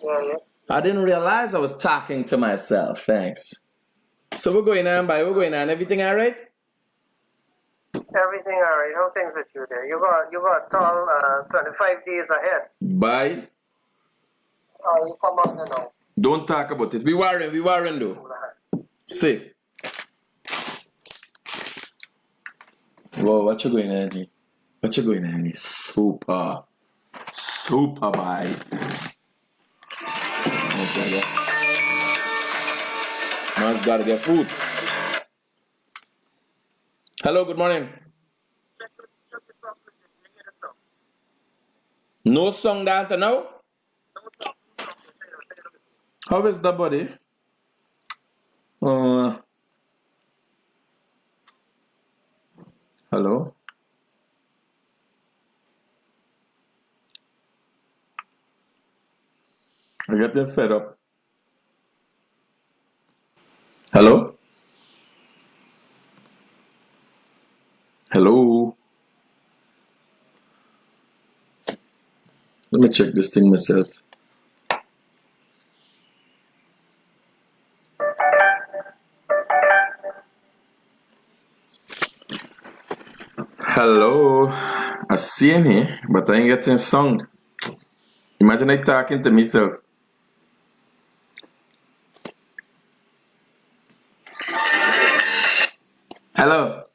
Yeah. I didn't realize I was talking to myself. Thanks. So we're going on, by we're going on. Everything all right? Everything all right. How things with you there? You got tall 25 days ahead. Bye. Oh, you come out now. Don't talk about it. We worrying though. Safe. Whoa, what you going on, G? What you going on? Super. Super, bye. Man's gotta get food. Hello, good morning. No song down to now? How is the body? Hello? I get them fed up. Hello? Hello? Let me check this thing myself. Hello? I see him here, but I ain't getting sound. Imagine I talking to myself. Hello?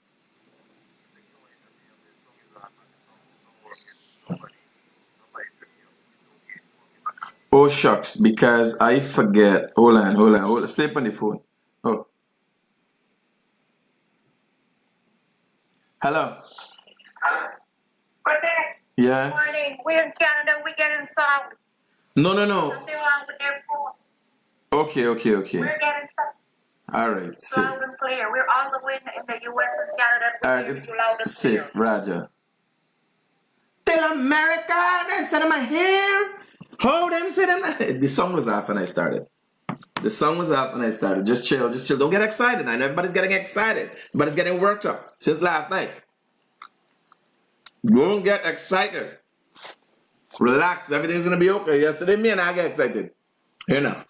Oh shucks, because I forget. Hold on. Stay on the phone. Oh. Hello? Good day. Yeah? Good morning. We're in Canada. We getting sound. No. Nothing wrong with their phone. Okay. We're getting sound. Alright, safe. Loud and clear. We're all the way in the US and Canada. Alright, Loud and safe, clear. Roger. Tell America, they said I'm here. Hold them, say them. The song was off and I started. Just chill. Don't get excited. I know everybody's getting excited. Everybody's getting worked up since last night. Don't get excited. Relax. Everything's going to be okay. Yesterday, me and I get excited. You know.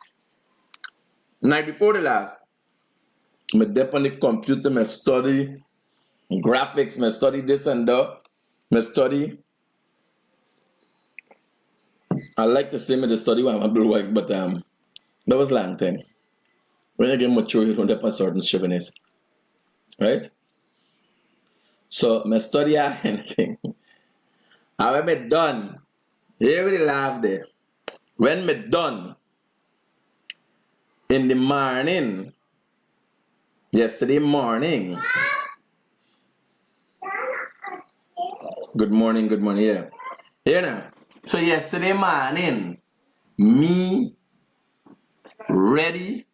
Night before the last, I dip on the computer, I study graphics, I study this and that. I study. I like to say me the study with my blue wife, but that was long time. When you get mature, you don't have a certain chauvinist. Right? So, I study anything. And when I'm done, everybody laugh there. When I'm done, in the morning, yesterday morning, good morning, yeah. Here now. So yesterday morning, me ready.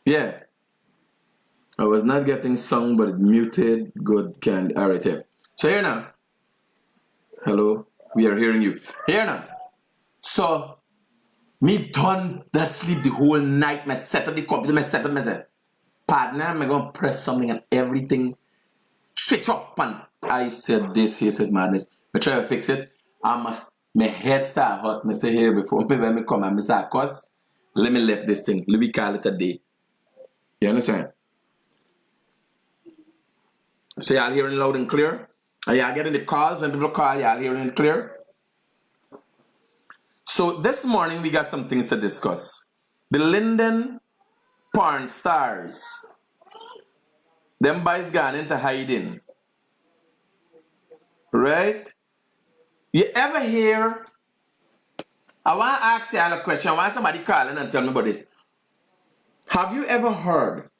Yeah. I was not getting song, but it muted. Good, can alright here. So here now. Hello, we are hearing you. Here now. So me done the sleep the whole night. Me set up the computer, me said, partner, I'm gonna press something and everything switch up and I said this here says madness. I try to fix it. My head start hot. Me say here before me when me come and me start cause let me left this thing. Let me call it a day. You understand? So y'all hearing loud and clear? Are y'all getting the calls when people call? Y'all hearing it clear? So this morning we got some things to discuss. The LINDEN porn stars. Them boys gone into hiding. Right? You ever hear? I want to ask y'all a question. I want somebody calling and tell me about this. Have you ever heard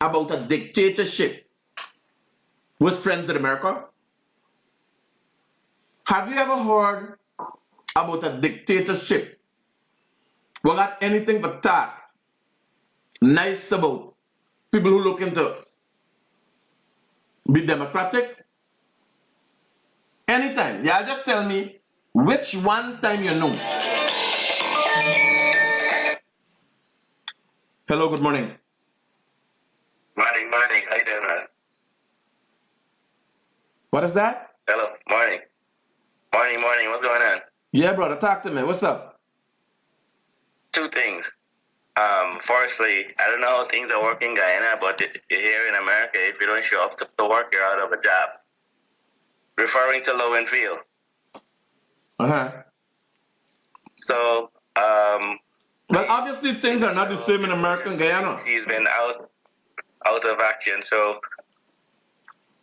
about a dictatorship with Friends with America? Have you ever heard about a dictatorship? We got anything to talk nice about people who looking to be democratic? Anytime. Yeah, just tell me which one time you know. Hello, good morning. Morning, morning. How you doing, man? What is that? Hello, morning. Morning, morning. What's going on? Yeah, brother, talk to me. What's up? Two things. Firstly, I don't know how things are working in Guyana, but here in America, if you don't show up to work, you're out of a job. Referring to low and feel. Uh-huh. So, Well, obviously things are not the same in America and Guyana. he's been out of action. So,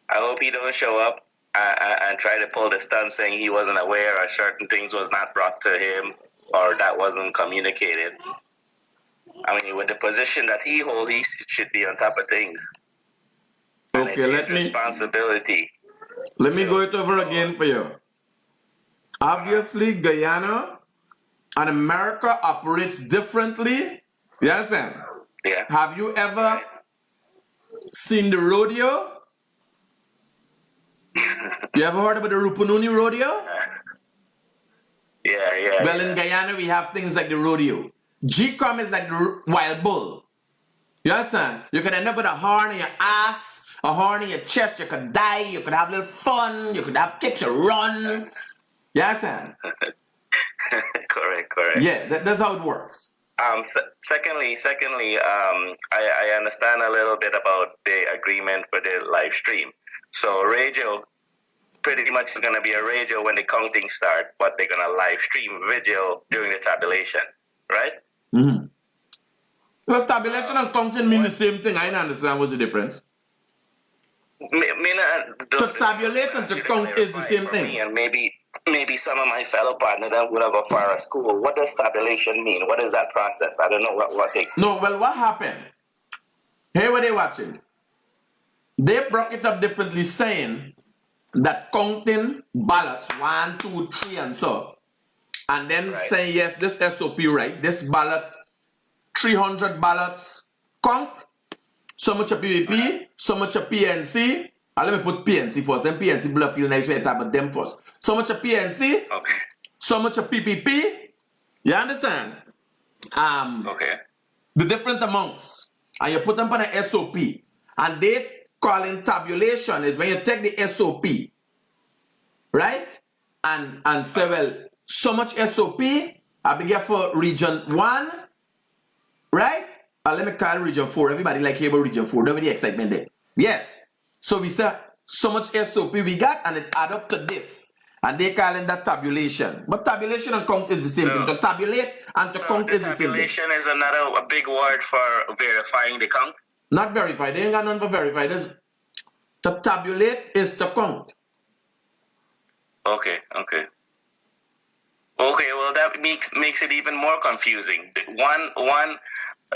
I hope he don't show up and try to pull the stunt saying he wasn't aware or certain things was not brought to him or that wasn't communicated. I mean, with the position that he holds, he should be on top of things. And Okay, it's let his me responsibility. go it over again for you. Obviously, Guyana and America operates differently. Yes, Sam. Yeah. Have you ever seen the rodeo? You ever heard about the Rupununi rodeo? Yeah. Well, in Guyana, we have things like the rodeo. G-com is like the wild bull. You understand? You could end up with a horn in your ass, a horn in your chest. You could die. You could have a little fun. You could have kicks or run. You understand? Correct. Yeah, that's how it works. Secondly, I understand a little bit about the agreement for the live stream. So radio pretty much is going to be a radio when the counting starts, but they're going to live stream video during the tabulation, right? Mm-hmm. Well, tabulation and counting mean the same thing. I don't understand what's the difference. To tabulate and to count is the same thing. And maybe some of my fellow partners that would have go far as school. What does tabulation mean? What is that process? I don't know what takes. No, well, what happened? Here what they watching. They broke it up differently, saying that counting ballots 1, 2, 3, and so, and then Right. say yes, this SOP right, this ballot, 300 ballots count, so much a PVP, so much a PNC. Let me put PNC first. Then PNC blood feel nice way but them first. So much a PNC, Okay. so much a PPP. You understand? Okay. The different amounts, and you put them on an SOP, and they calling tabulation is when you take the SOP, right? And say, well, so much SOP, I be get for region 1, right? Let me call region 4. Everybody like here about region 4. Don't be the excitement there. Yes. So we say so much SOP we got, and it add up to this. And they calling that tabulation. But tabulation and count is the same thing. To tabulate and to count is the same thing. Tabulation is a big word for verifying the count. Not verify. They ain't got none for verify. To tabulate is to count. Okay. Well, that makes it even more confusing. One,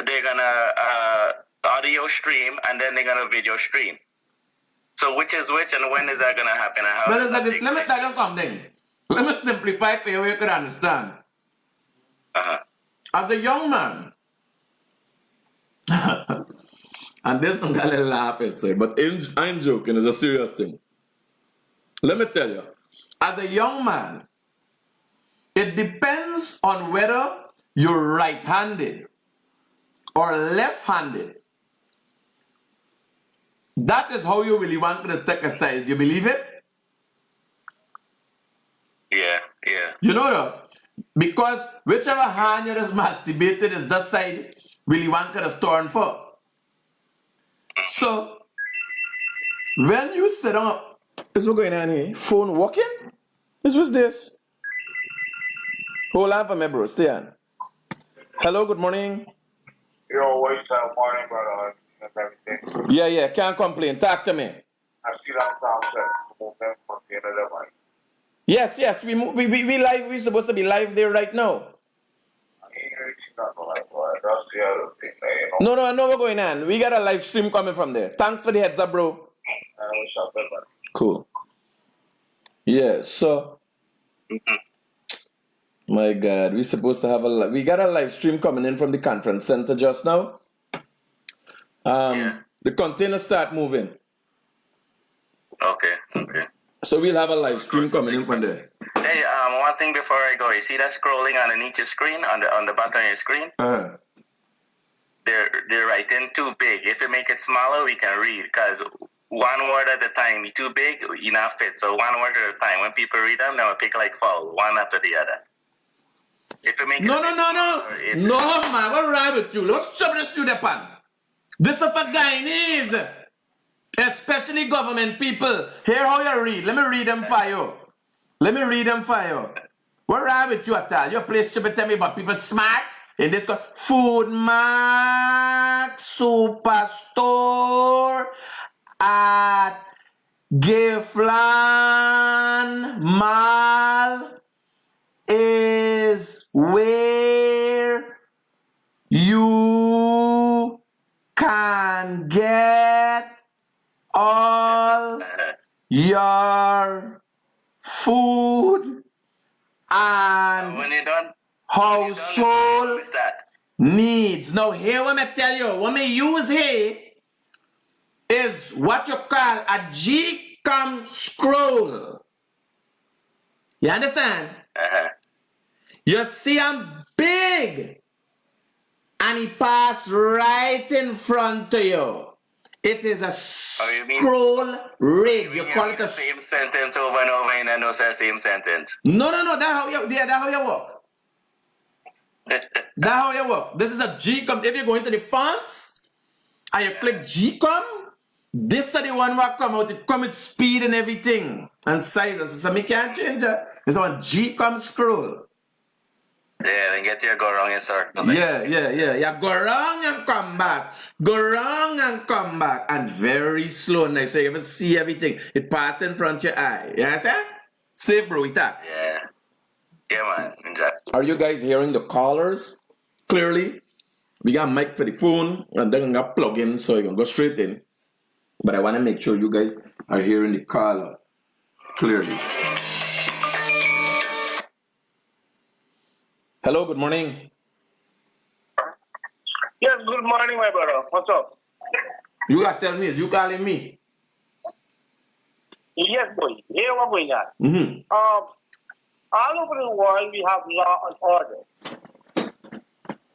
they're gonna audio stream and then they're gonna video stream. So which is which, and when is that gonna happen? And how Well, does it's like that this. take Let me place? tell you something. Let me simplify it for you, you can understand. As a young man, and this one got a little laugh, I say, but I'm joking, it's a serious thing. Let me tell you, as a young man, it depends on whether you're right-handed or left-handed. That is how you really want to step aside. Do you believe it? Yeah. You know that? Because whichever hand you just masturbated is that side really want to storm for. So, when you sit down, is what going on here? Phone working? What's this? Hold on for me, bro. Stay on. Hello, good morning. You always have morning, brother. That's everything. Yeah, can't complain. Talk to me. I see that sound movement from the other one. Yes, we live. We're supposed to be live there right now. I ain't reaching out like that. That's the other thing, you know. No, I know what's going on. We got a live stream coming from there. Thanks for the heads up, bro. I wish I could, but Cool. Yeah, so my God, we're supposed to have we got a live stream coming in from the conference center just now. Yeah. The containers start moving. Okay. So we'll have a live stream coming in from there. Hey, one thing before I go, you see that scrolling underneath your screen, on the bottom of your screen? Uh-huh. They're writing too big. If you make it smaller, we can read, because one word at a time. Too big, you not fit. So one word at a time. When people read them, they will pick like foul, one after the other. If you make it No, man, what's wrong with you? Let's shove this to the pan. This is for Guyanese, especially government people. Hear how you read. Let me read them for you. What's wrong with you at all? Your place should be telling me about people smart in this Food Max Superstore at Giflan Mall is where you can get all your food and when you're done, household what's that? needs. Now here what I tell you, what me use here is what you call a G-com scroll. You understand? Uh-huh. You see I'm big and he passed right in front of you. It is a you mean- scroll rig. You call it the a same sentence over and over and no say same sentence. No. That's how you work. That's how you work. This is a G-com. If you go into the fonts and you click G-com, this is the one that come out. It come with speed and everything and sizes. So me can't change it. It's one G-com scroll. Yeah, then get your go wrong in circles. Yeah. Go wrong and come back. And very slow and nice. So you can see everything. It passes in front of your eye. You understand? Safe, bro, with that. Yeah, man. Enjoy. Are you guys hearing the callers clearly? We got a mic for the phone and then we got plug in so you can go straight in. But I want to make sure you guys are hearing the caller clearly. Hello, good morning. Yes, good morning, my brother. What's up? You got to tell me, is you calling me? Yes, boy. Here what's going on. Mm-hmm. All over the world, we have law and order.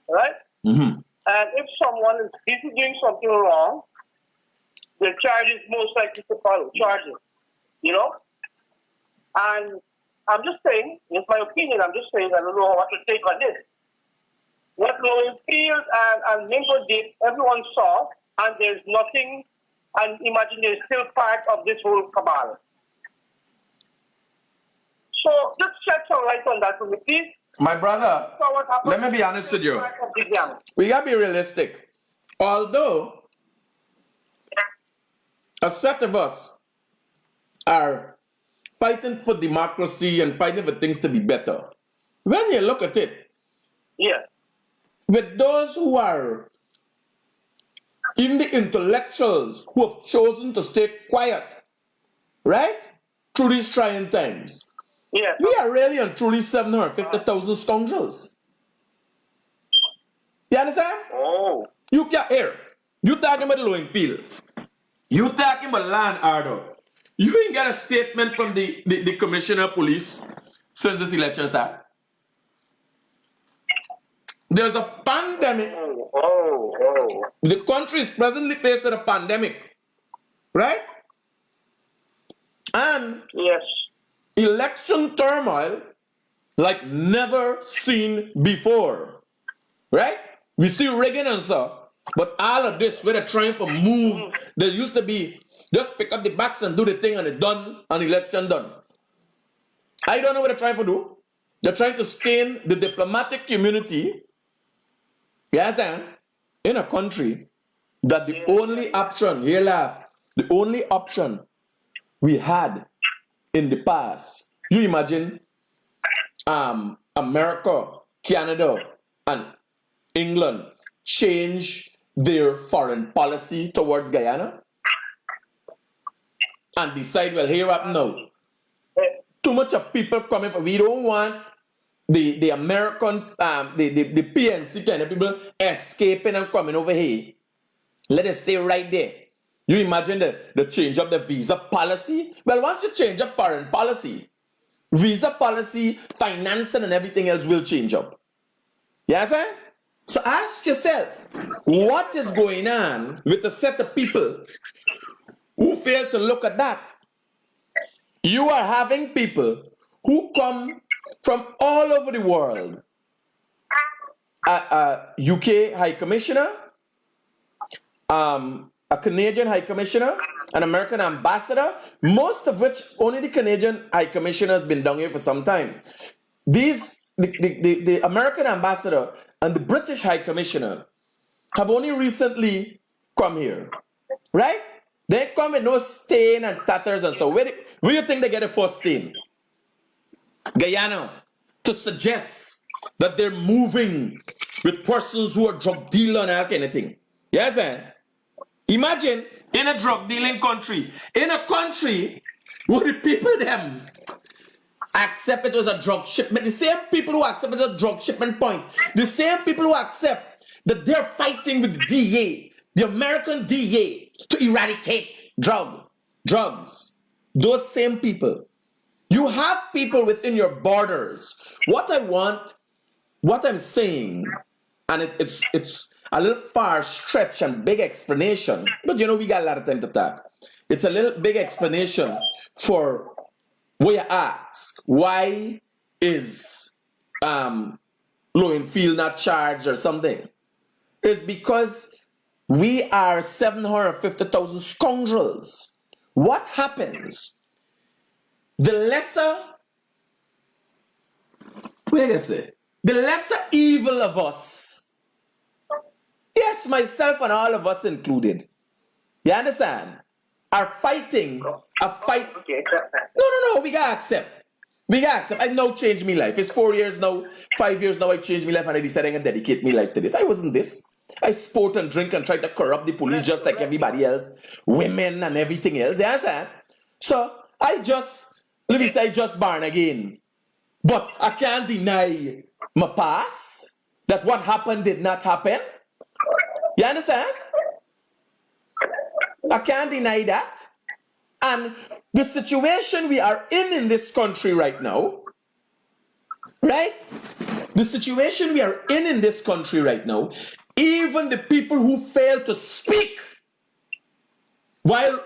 Right? Mm-hmm. And if someone is doing something wrong, the charge is most likely to follow. Charges. You know? And I'm just saying, it's my opinion, I'm just saying, I don't know what to take on this. What Lowen Field and Mingo did, everyone saw, and there's nothing, and imagine they're still part of this whole cabal. So just shed some light on that for me, please. My brother, So what happened? let me be honest with you. Part of the gang. We got to be realistic. Although a set of us are fighting for democracy and fighting for things to be better, when you look at it, Yeah. with those who are, even the intellectuals who have chosen to stay quiet, right, through these trying times, Yeah. we are really and truly 750,000 scoundrels. You understand? Oh. You can't hear. You talking about the Lowen Field. You talking about land order. You ain't got a statement from the commissioner of police since this election started. There's a pandemic. Oh. The country is presently faced with a pandemic. Right? And Yes. election turmoil like never seen before. Right? We see rigging and stuff. But all of this, where they're trying to move, there used to be just pick up the backs and do the thing and it's done, and election done. I don't know what they're trying to do. They're trying to stain the diplomatic community, yes, and in a country that the only option, here laugh, the only option we had in the past, you imagine America, Canada, and England change their foreign policy towards Guyana and decide, well, here up now. Too much of people coming from, we don't want the American, the PNC kind of people escaping and coming over here. Let us stay right there. You imagine the change of the visa policy? Well, once you change up foreign policy, visa policy, financing, and everything else will change up. Yes, sir? So ask yourself, what is going on with a set of people who fail to look at that? You are having people who come from all over the world. A UK High Commissioner, a Canadian High Commissioner, an American ambassador, most of which only the Canadian High Commissioner has been down here for some time. The American ambassador and the British High Commissioner have only recently come here, right? They come with no stain and tatters and so. Where do you think they get a first stain? Guyana, to suggest that they're moving with persons who are drug dealer and that kind of thing. Yes, sir? Imagine in a drug dealing country, in a country where the people them accept it was a drug shipment, the same people who accept it as a drug shipment point, the same people who accept that they're fighting with the DEA, the American DEA, to eradicate drugs. Those same people. You have people within your borders. What I'm saying, and it's a little far stretch and big explanation, but you know, we got a lot of time to talk. It's a little big explanation for where you ask, why is Lowenfield not charged or something? It's because we are 750,000 scoundrels. What happens? The lesser evil of us, yes, myself and all of us included, you understand, are fighting a fight. No, we gotta accept. I now changed my life. It's 4 years now, 5 years now, I changed my life and I decided I'm gonna dedicate my life to this. I wasn't this. I sport and drink and tried to corrupt the police just like everybody else, women and everything else, you understand? So I just born again. But I can't deny my past, that what happened did not happen. You understand? I can't deny that. And the situation we are in this country right now, right? The situation we are in this country right now, even the people who fail to speak while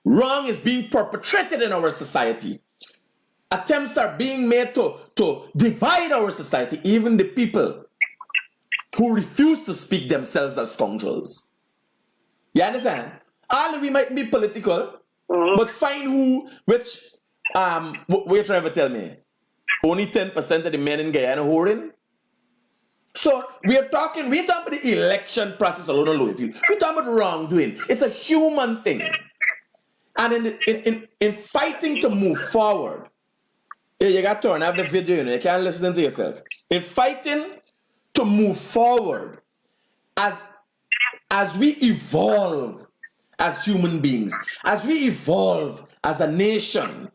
wrong is being perpetrated in our society, attempts are being made to divide our society, even the people who refuse to speak themselves as scoundrels. You understand? All we might be political, but find which you're trying to tell me? Only 10% of the men in Guyana whoring? So we're talking about the election process alone. We're talking about wrongdoing. It's a human thing. And in fighting to move forward, you got to turn off the video, you can't listen to yourself. In fighting to move forward, as we evolve as human beings, as we evolve as a nation,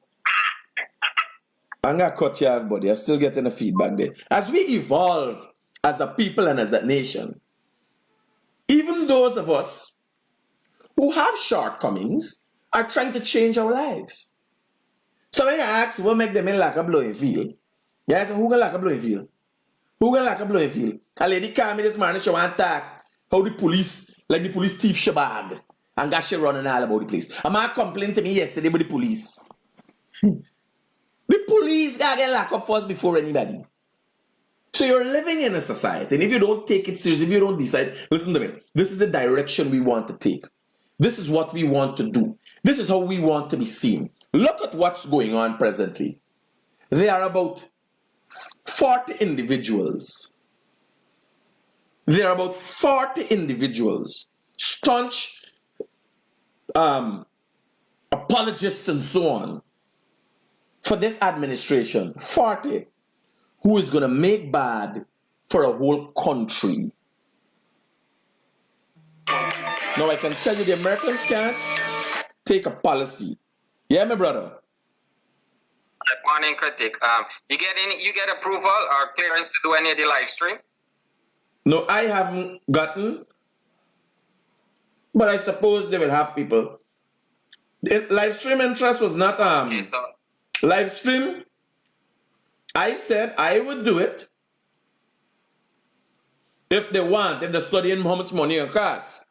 I'm gonna cut you off, buddy. I'm still getting the feedback there. As we evolve as a people and as a nation, even those of us who have shortcomings are trying to change our lives. So when you ask what make them in like a blowing field, yeah, so who gonna like a blowing field? Who gonna like a blowing field? A lady came in this morning, she want to talk how the police thief she bag and got she running all about the place. A man complained to me yesterday about the police. The police gotta get locked up first before anybody. So you're living in a society, and if you don't take it seriously, if you don't decide, listen to me, this is the direction we want to take. This is what we want to do. This is how we want to be seen. Look at what's going on presently. There are about 40 individuals. There are about 40 individuals, staunch apologists and so on, for this administration, 40, who is going to make bad for a whole country. Now I can tell you the Americans can't take a policy. Yeah, my brother. Good morning, Critic. You get approval or clearance to do any of the live stream? No, I haven't gotten. But I suppose they will have people. The live stream interest was not Okay, so live stream. I said I would do it if they want, if they're studying how much money it costs.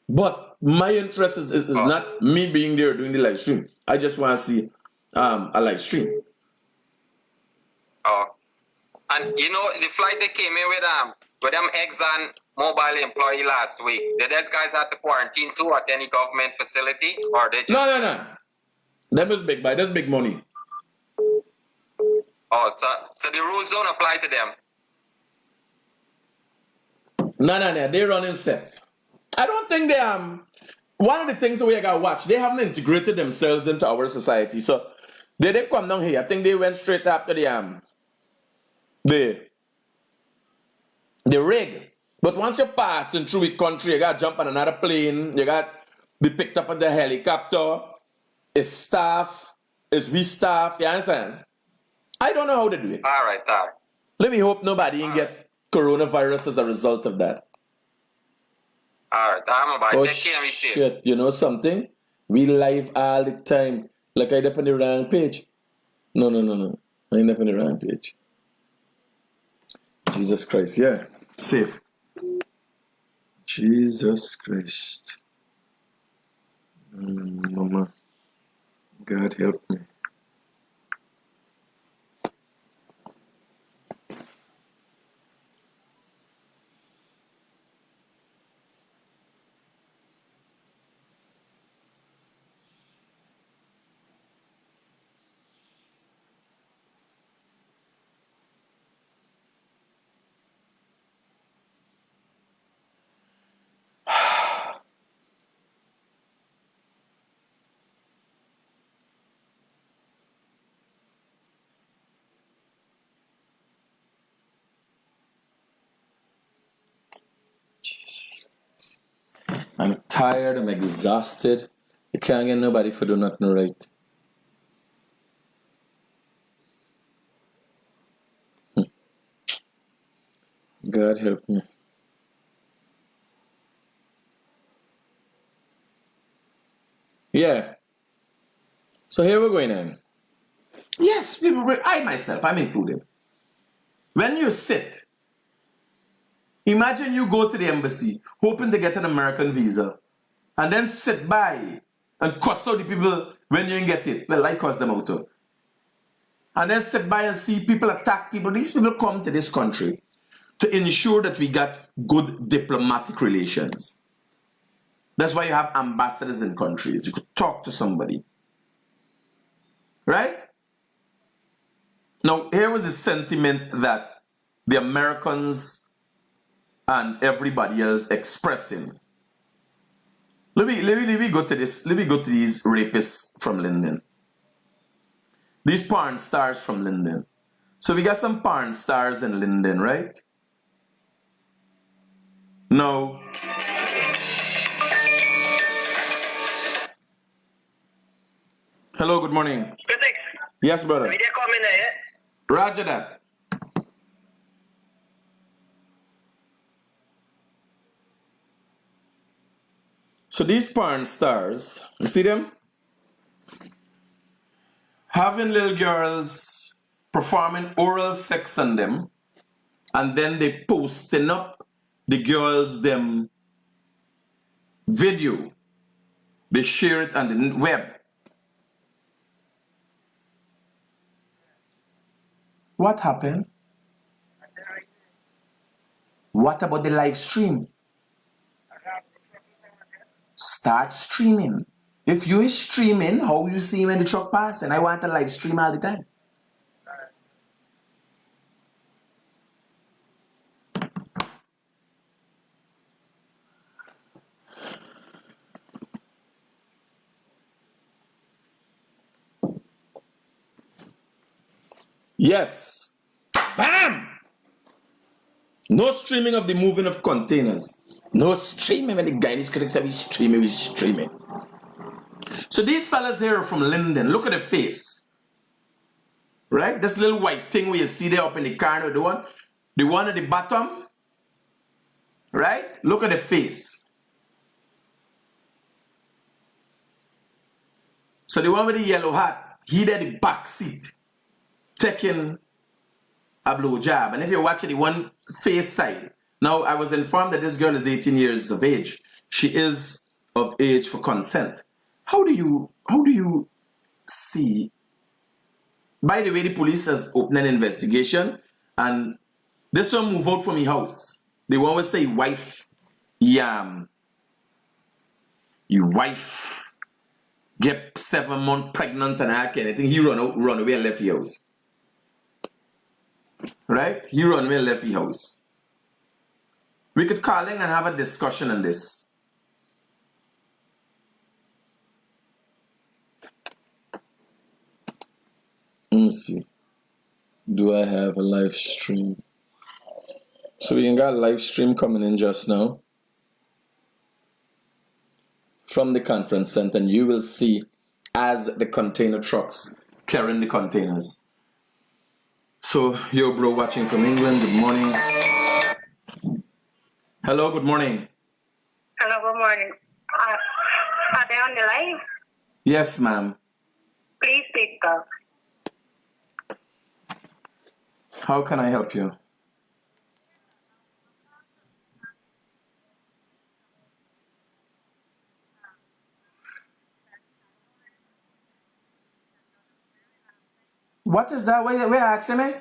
But my interest is not me being there doing the live stream. I just want to see a live stream. oh, and you know the flight they came in with them Exxon Mobile employee last week. Did those guys have to quarantine too at any government facility, or they just No. That was big, but that's big money. Oh, so the rules don't apply to them. No. They're running set. I don't think they one of the things that we gotta watch, they haven't integrated themselves into our society. So they come down here. I think they went straight after the rig. But once you're passing through the country, you gotta jump on another plane, you gotta be picked up on the helicopter. It's staff, it's we staff, you understand? I don't know how to do it. All right. Let me hope nobody can get coronavirus as a result of that. All right, I'm about Oh take care of me safe. shit, you know something? We live all the time. Like I up on the wrong page. No. I ain't up on the wrong page. Jesus Christ, yeah. Safe. Jesus Christ. Mama. God help me. Jesus. I'm tired, I'm exhausted. You can't get nobody for do nothing right. God help me. Yeah. So here we're going in. Yes, I myself, I'm included. When you sit, imagine you go to the embassy hoping to get an American visa and then sit by and cuss out the people when you get it. Well, I cuss them out too. And then sit by and see people attack people. These people come to this country to ensure that we got good diplomatic relations. That's why you have ambassadors in countries. You could talk to somebody. Right? Now, here was the sentiment that the Americans and everybody else expressing. Let me go to this. Let me go to these rapists from Linden. These porn stars from Linden. So we got some porn stars in Linden, right? No. Hello, good morning. Critic, Yes, brother. we did come in there, Roger that. So these porn stars, you see them? Having little girls performing oral sex on them, and then they posting up the girls them video. They share it on the web. What happened? What about the live stream? Start streaming. If you is streaming, how you see when the truck pass? And I want to live stream all the time. Yes. Bam! No streaming of the moving of containers. No streaming when the Guyanese Critic said we streaming. So these fellas here are from Linden. Look at the face. Right? This little white thing where you see there up in the corner, the one at the bottom. Right? Look at the face. So the one with the yellow hat, he did the back seat, taking a blow job. And if you're watching the one face side, now I was informed that this girl is 18 years of age. She is of age for consent. How do you see? By the way, the police has opened an investigation, and this one move out from his house. They always say wife, your wife get 7 months pregnant and I can. I think he run away and left his house. Right? He run away and left his house. We could call in and have a discussion on this. Let me see. Do I have a live stream? So we got a live stream coming in just now from the conference center, and you will see as the container trucks carrying the containers. So, yo, bro, watching from England, good morning. Hello, good morning. Hello, good morning. Are they on the line? Yes, ma'am. Please speak up. How can I help you? What is that? Where you asking me?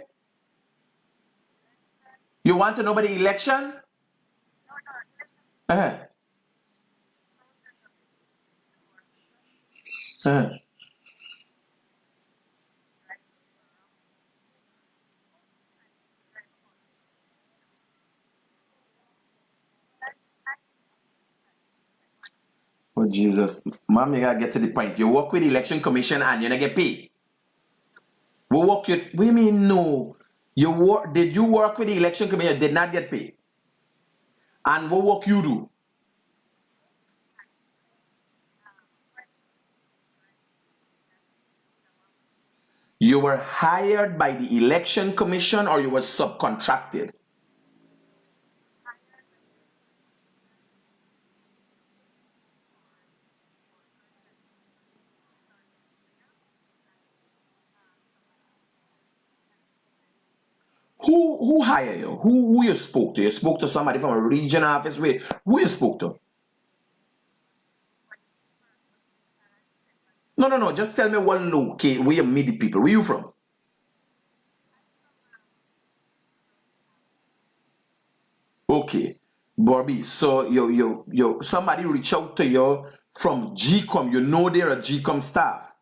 You want to know about the election? Uh-huh. Uh-huh. Oh, Jesus. Mom, you gotta get to the point. You work with the election commission and you don't get paid. What do you mean no? Did you work with the election commission? Did not get paid. And what work you do? You were hired by the election commission or you were subcontracted? Who hired you? Who you spoke to? You spoke to somebody from a regional office? Who you spoke to? No. Just tell me one locate where you meet the people. Where you from? Okay, Bobby. So you somebody reach out to you from GCOM. You know they're a GCOM staff,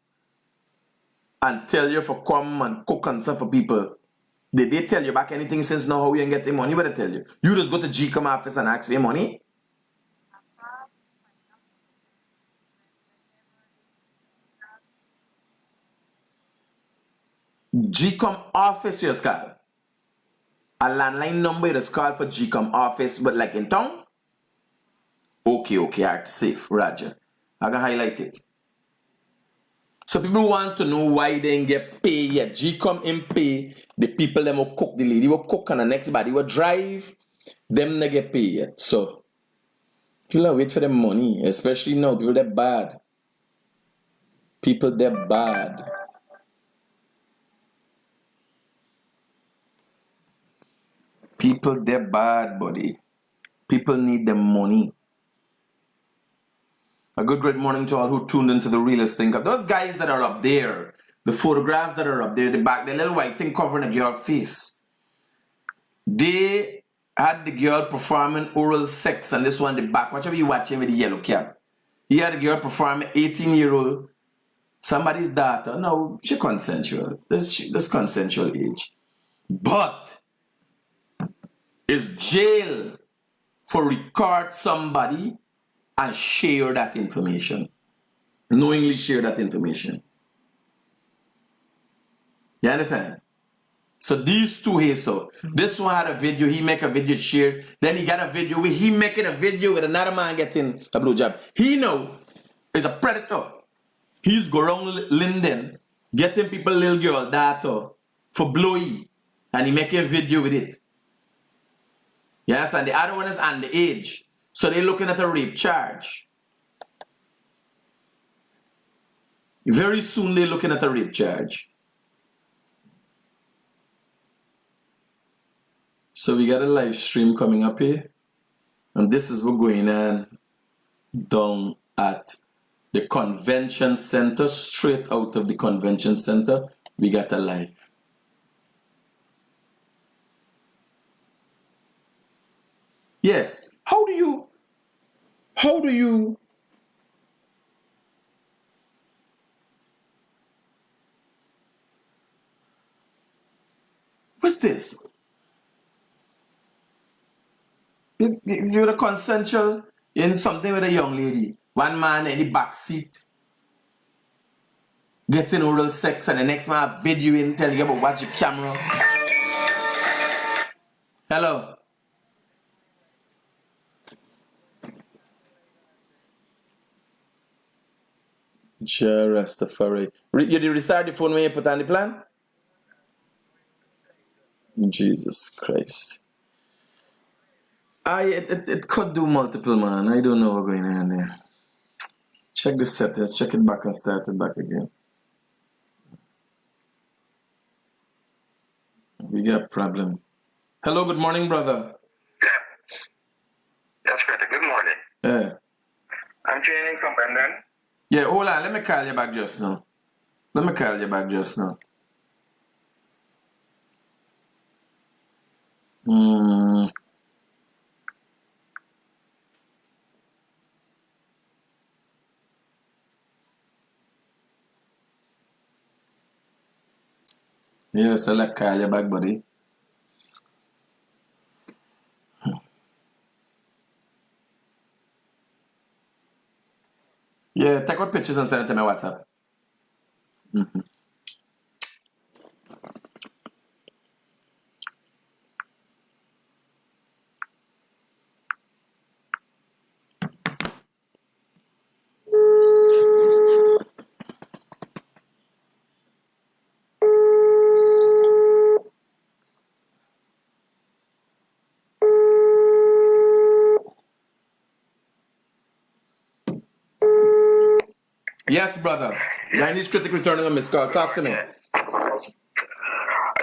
and tell you for come and cook and stuff for people. Did they tell you back anything since now how you can get the money? What they tell you? You just go to GCOM office and ask for your money? GCOM office you just call. A landline number you just call for GCOM office, but like in town? Okay, alright, safe, Roger. I can highlight it. So people want to know why they didn't get paid yet. GCOM in pay, the people them will cook, the lady will cook and the next body will drive, them they get paid yet. So people are wait for the money, especially now, people they're bad. People they're bad. People they're bad, buddy. People need the money. A good great morning to all who tuned into the realest thing. Those guys that are up there, the photographs that are up there, the back, the little white thing covering the girl's face. They had the girl performing oral sex, and this one the back. Whatever you watching with the yellow cap. He had the girl performing 18-year-old, somebody's daughter. No, she consensual. This consensual age. But it's jail for record somebody and share that information. Knowingly share that information. You understand? So these two here, so this one had a video, he make a video share, then he got a video where he making a video with another man getting a blowjob. He know is a predator. He's go around Linden, getting people little girl data for blowy, and he making a video with it. Yes, and the other one is underage. So they're looking at a rape charge. Very soon they're looking at a rape charge. So we got a live stream coming up here. And this is what's going on down at the convention center. Straight out of the convention center, we got a live. Yes. How do you what's this? You're a consensual in something with a young lady. One man in the back seat getting oral sex, and the next man videoing, telling you about watch your camera. Hello. Jah Rastafari. You did restart the phone when you put on the plan? Jesus Christ. It could do multiple, man. I don't know what's going on there. Check the settings, check it back and start it back again. We got a problem. Hello, good morning, brother. Yeah. That's correct. Good morning. Yeah. I'm training from London. Yeah, hold on. Let me call you back just now. Yeah, so let's call you back, buddy. Yeah, take out pictures and send it to my WhatsApp. Yes, brother. Guyanese Critic returning a missed call. Talk to me. I'm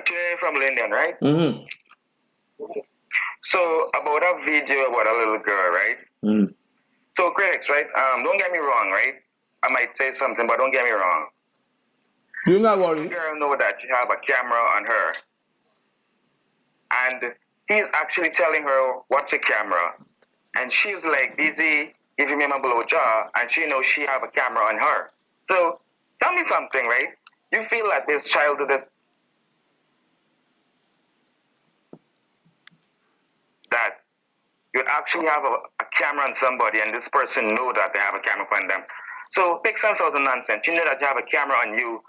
training from Linden, right? Mm-hmm. So, about a video about a little girl, right? Mm-hmm. So, critics, right? Don't get me wrong, right? I might say something, but don't get me wrong. Do not worry. The girl know that she have a camera on her. And he's actually telling her, watch the camera. And she's like busy giving him a blowjob, and she knows she have a camera on her. So, tell me something, right? You feel like this child that you actually have a camera on somebody, and this person know that they have a camera on them. So, take sense out of the nonsense. You know that you have a camera on you.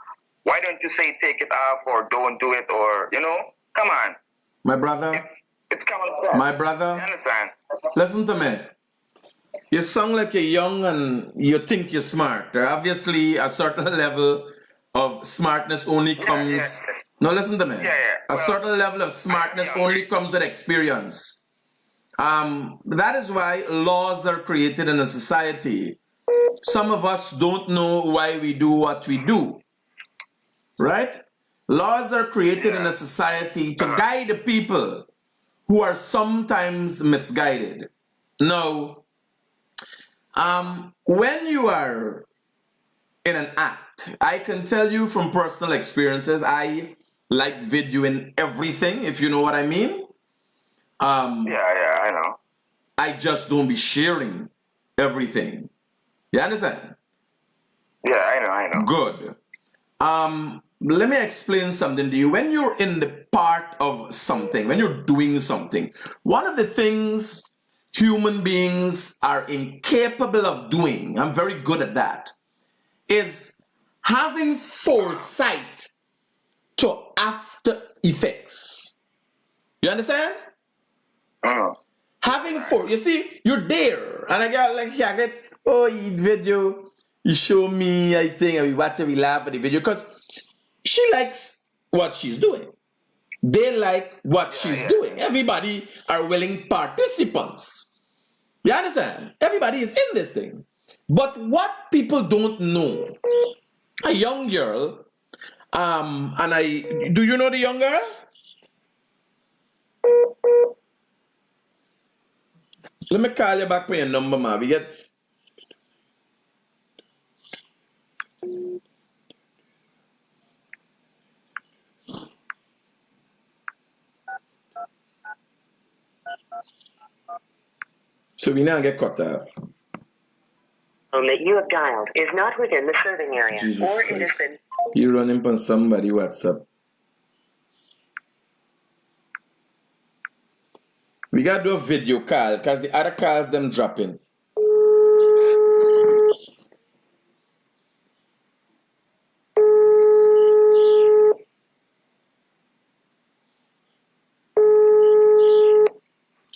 Why don't you say take it off or don't do it, or, you know? Come on. My brother. It's common sense. My brother. You understand? Listen to me. You sound like you're young and you think you're smart. There obviously a certain level of smartness only comes. No, listen to me. A certain level of smartness only comes with experience. That is why laws are created in a society. Some of us don't know why we do what we do. Right? Laws are created in a society to guide the people who are sometimes misguided. Now, when you are in an act, I can tell you from personal experiences, I like videoing everything, if you know what I mean. I know. I just don't be sharing everything. You understand? Yeah, I know. Good. Let me explain something to you. When you're in the part of something, when you're doing something, one of the things human beings are incapable of doing, I'm very good at that, is having foresight to after effects. You understand? Having you see, you're there, and I got like, you video, you show me, I think, and we watch it, we laugh at the video, because she likes what she's doing. They like what she's doing. Everybody are willing participants. You understand? Everybody is in this thing. But what people don't know, a young girl, do you know the young girl? Let me call you back for your number, man. We get. So we now get cut off. That you have dialed is not within the serving area. Jesus or it has Christ. been. You running on somebody WhatsApp. We gotta do a video call because the other calls them dropping.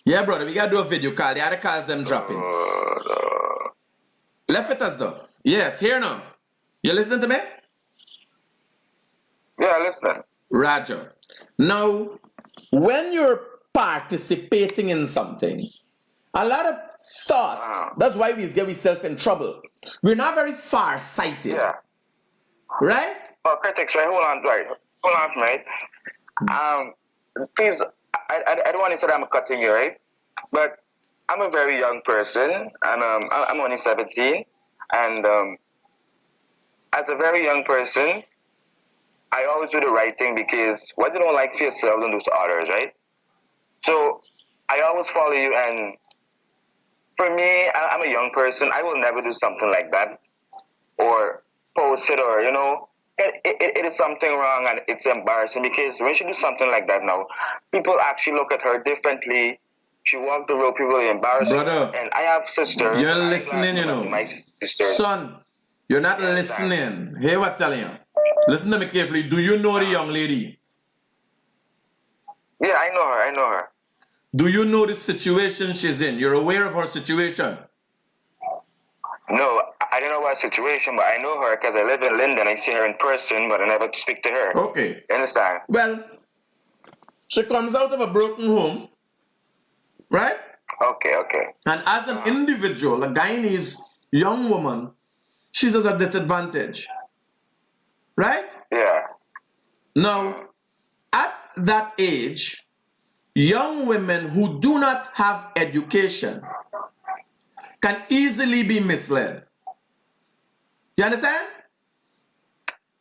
Yeah, brother, we gotta do a video call. The other calls them dropping. Left with us though. Yes, here now. You listening to me? Yeah, listen. Roger. Now, when you're participating in something, a lot of thought, that's why we get ourselves in trouble. We're not very far-sighted. Yeah. Right? Oh, critics, right? Hold on, right? Please, I don't want to say that I'm cutting you, right? But I'm a very young person, and I'm only 17, and as a very young person, I always do the right thing because what you don't like for yourself, don't do to others, right? So I always follow you, and for me, I'm a young person. I will never do something like that or post it, or, you know, it is something wrong and it's embarrassing because when she do something like that now, people actually look at her differently. She walked the road, people are embarrassed. Brother, and I have sisters. you're listening, you know. My sisters. Son, you're not listening. Hear what I'm telling you. Listen to me carefully. Do you know the young lady? Yeah, I know her. Do you know the situation she's in? You're aware of her situation? No, I don't know what situation, but I know her because I live in Linden. I see her in person, but I never speak to her. Okay. You understand? Well, she comes out of a broken home, right? Okay. And as an individual, a Guyanese young woman, she's at a disadvantage, right? Yeah. Now, at that age, young women who do not have education can easily be misled. You understand?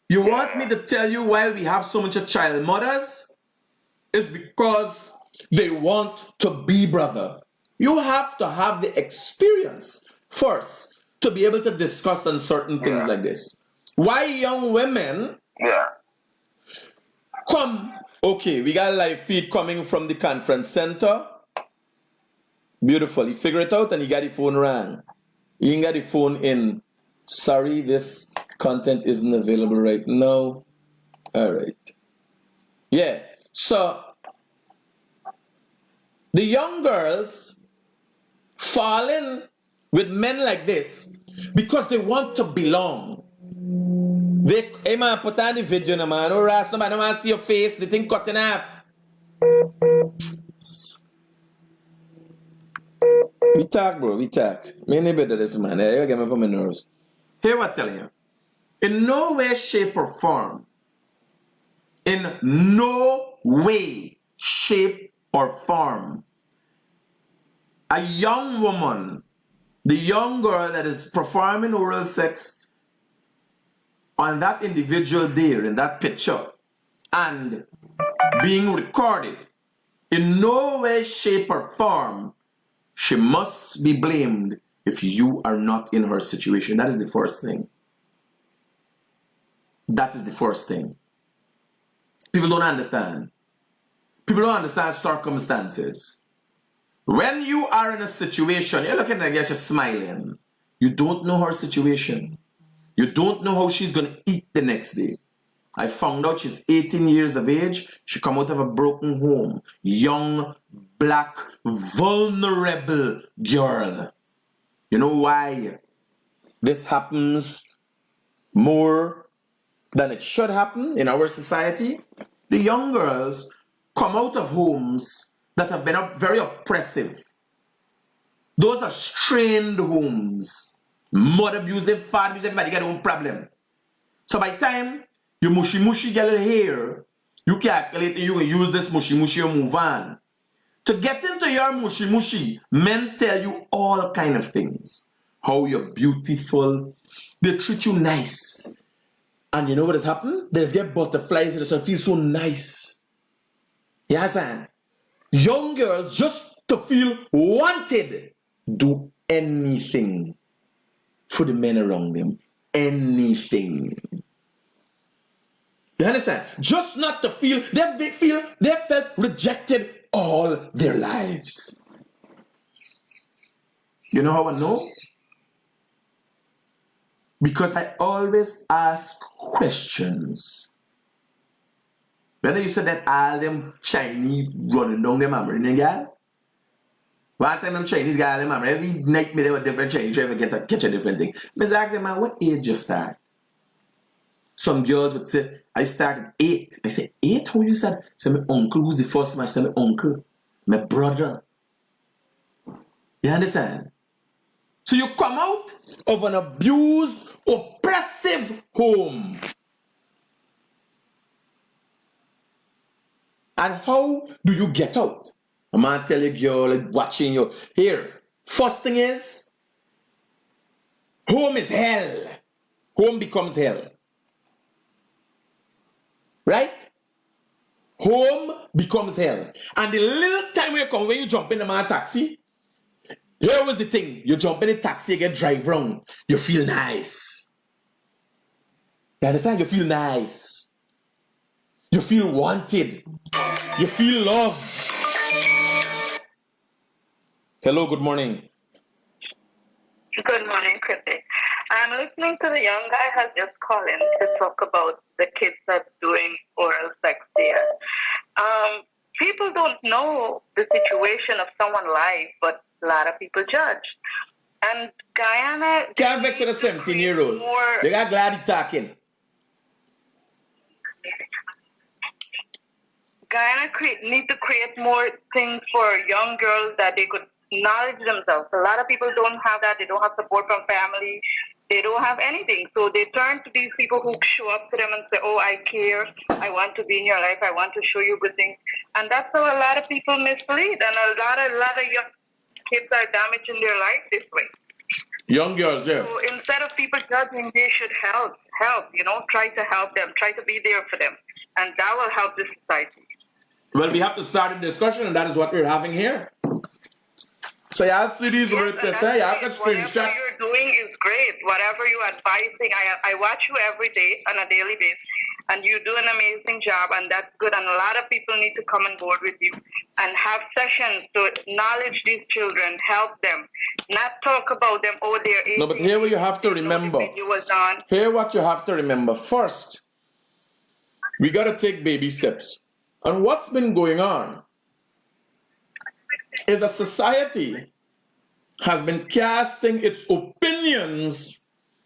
You want me to tell you why we have so much child mothers? It's because they want to be brother. You have to have the experience first to be able to discuss on certain things like this. Why young women come? Okay, we got a live feed coming from the conference center. Beautiful. You figure it out and you got the phone rang. You ain't got the phone in. Sorry, this content isn't available right now. All right. Yeah. So the young girls fall in with men like this because they want to belong. Hey man, put on the video no man. No ras, no man, no man see your face. The thing cut in half. We talk, bro. We talk. Me ain't better this man. You get me for my nerves. Hear what I'm telling you. In no way, shape, or form. In no way, shape, or form. A young woman, the young girl that is performing oral sex on that individual there in that picture and being recorded, in no way, shape, or form, she must be blamed if you are not in her situation. That is the first thing. That is the first thing. People don't understand. People don't understand circumstances. When you are in a situation, you're looking at her, you're just smiling. You don't know her situation. You don't know how she's going to eat the next day. I found out she's 18 years of age. She come out of a broken home. Young, black, vulnerable girl. You know why this happens more than it should happen in our society? The young girls come out of homes that have been very oppressive. Those are strained homes. Mother abusive, father abusive, everybody got their own problem. So by the time you mushy get a hair, you calculate and you can use this mushy and move on. To get into your mushy, men tell you all kind of things. How you're beautiful. They treat you nice. And you know what has happened? They just get butterflies and they feel so nice. You understand? Young girls, just to feel wanted, do anything for the men around them. Anything. You understand? Just not to feel, they felt rejected all their lives. You know how I know? Because I always ask questions. When you said that all them Chinese running down them American girl, one time them Chinese guy them every night me they were different Chinese trying to catch a different thing. I ask them, man, what age you start? Some girls would say, I started 8. I said, 8? How you start? So my uncle, who's the first man? I said, my uncle, my brother. You understand? So you come out of an abused, oppressive home. And how do you get out? I'm going to tell you, girl, watching you. Here, first thing is, home is hell. Home becomes hell. Right? Home becomes hell. And the little time you come when you jump in the man taxi, here was the thing. You jump in a taxi, you get drive round. You feel nice. You understand? You feel nice. You feel wanted. You feel loved. Hello, good morning. Good morning, Critic. I'm listening to the young guy has just called in to talk about the kids that's doing oral sex there. People don't know the situation of someone's life, but a lot of people judge. And Guyana... Can't vex with a 17-year-old. You got glad he's talking. Guyana need to create more things for young girls that they could knowledge themselves. A lot of people don't have that. They don't have support from family. They don't have anything. So they turn to these people who show up to them and say, oh, I care. I want to be in your life. I want to show you good things. And that's how a lot of people mislead. And a lot of young kids are damaging their life this way. Young girls, yeah. So instead of people judging, they should help, try to help them, try to be there for them. And that will help the society. Well, we have to start a discussion, and that is what we're having here. So you have to these words to say, you have to screenshot. Whatever you're doing is great. Whatever you're advising, I watch you every day on a daily basis, and you do an amazing job, and that's good. And a lot of people need to come on board with you and have sessions to acknowledge these children, help them, not talk about them, oh, they're 18. No, but here what you have to remember. Here what you have to remember. First, we got to take baby steps. And what's been going on is a society has been casting its opinions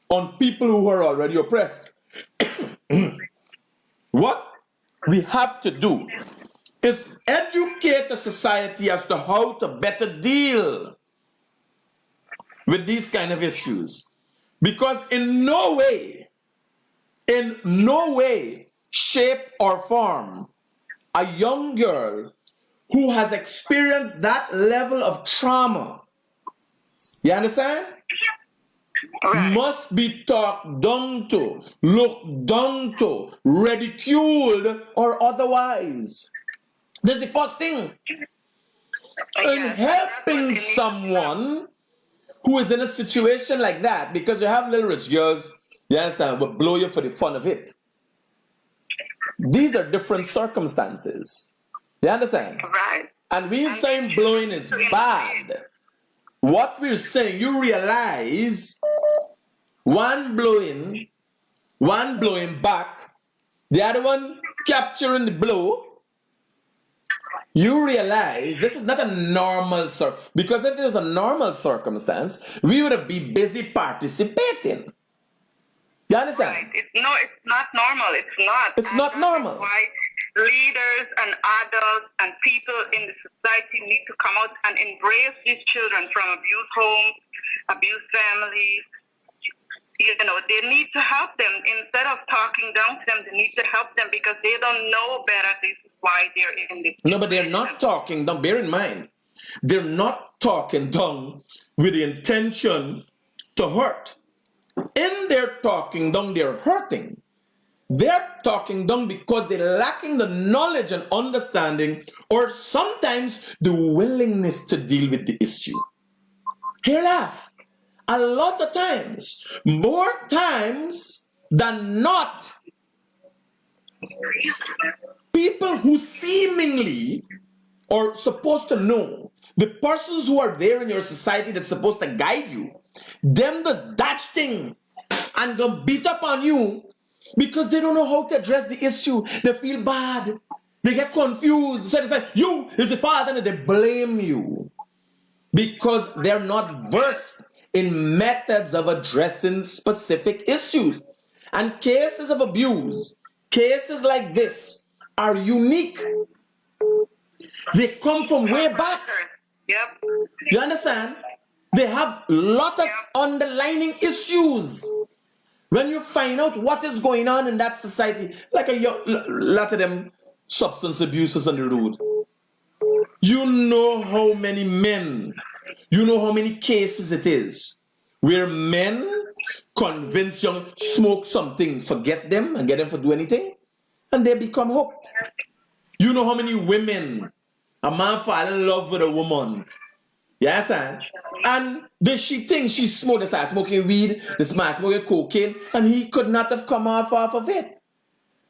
on people who are already oppressed. What we have to do is educate the society as to how to better deal with these kind of issues. Because in no way, shape or form, a young girl who has experienced that level of trauma, you understand? Right. Must be talked down to, looked down to, ridiculed, or otherwise. That's the first thing. In helping someone who is in a situation like that, because you have little rich girls, you understand, will blow you for the fun of it. These are different circumstances. You understand? Right. And we saying blowing is bad. What we're saying, you realize one blowing back, the other one capturing the blow. You realize this is not a normal because if it was a normal circumstance, we would have been busy participating. You understand? Right. It's not normal. It's not. It's not normal. Why leaders and adults and people in the society need to come out and embrace these children from abused homes, abused families, they need to help them. Instead of talking down to them, they need to help them because they don't know better. This is why they're in this. No, but they're not talking down. Bear in mind, they're not talking down with the intention to hurt. In their talking down, they're hurting. They're talking down because they're lacking the knowledge and understanding, or sometimes the willingness to deal with the issue. Hear laugh. A lot of times, more times than not, people who seemingly are supposed to know, the persons who are there in your society that's supposed to guide you, them does that thing and go beat up on you because they don't know how to address the issue. They feel bad. They get confused. So they say, you is the father, and they blame you because they're not versed in methods of addressing specific issues. And cases of abuse, cases like this, are unique. They come from way back. Yep. You understand? They have a lot of underlying issues. When you find out what is going on in that society, like a lot of them substance abusers on the road, you know how many men, you know how many cases it is where men convince young, smoke something, forget them and get them to do anything, and they become hooked. You know how many women, a man fall in love with a woman, you understand? And she thinks she smoked, this man smoking weed, this man smoking cocaine, and he could not have come off of it.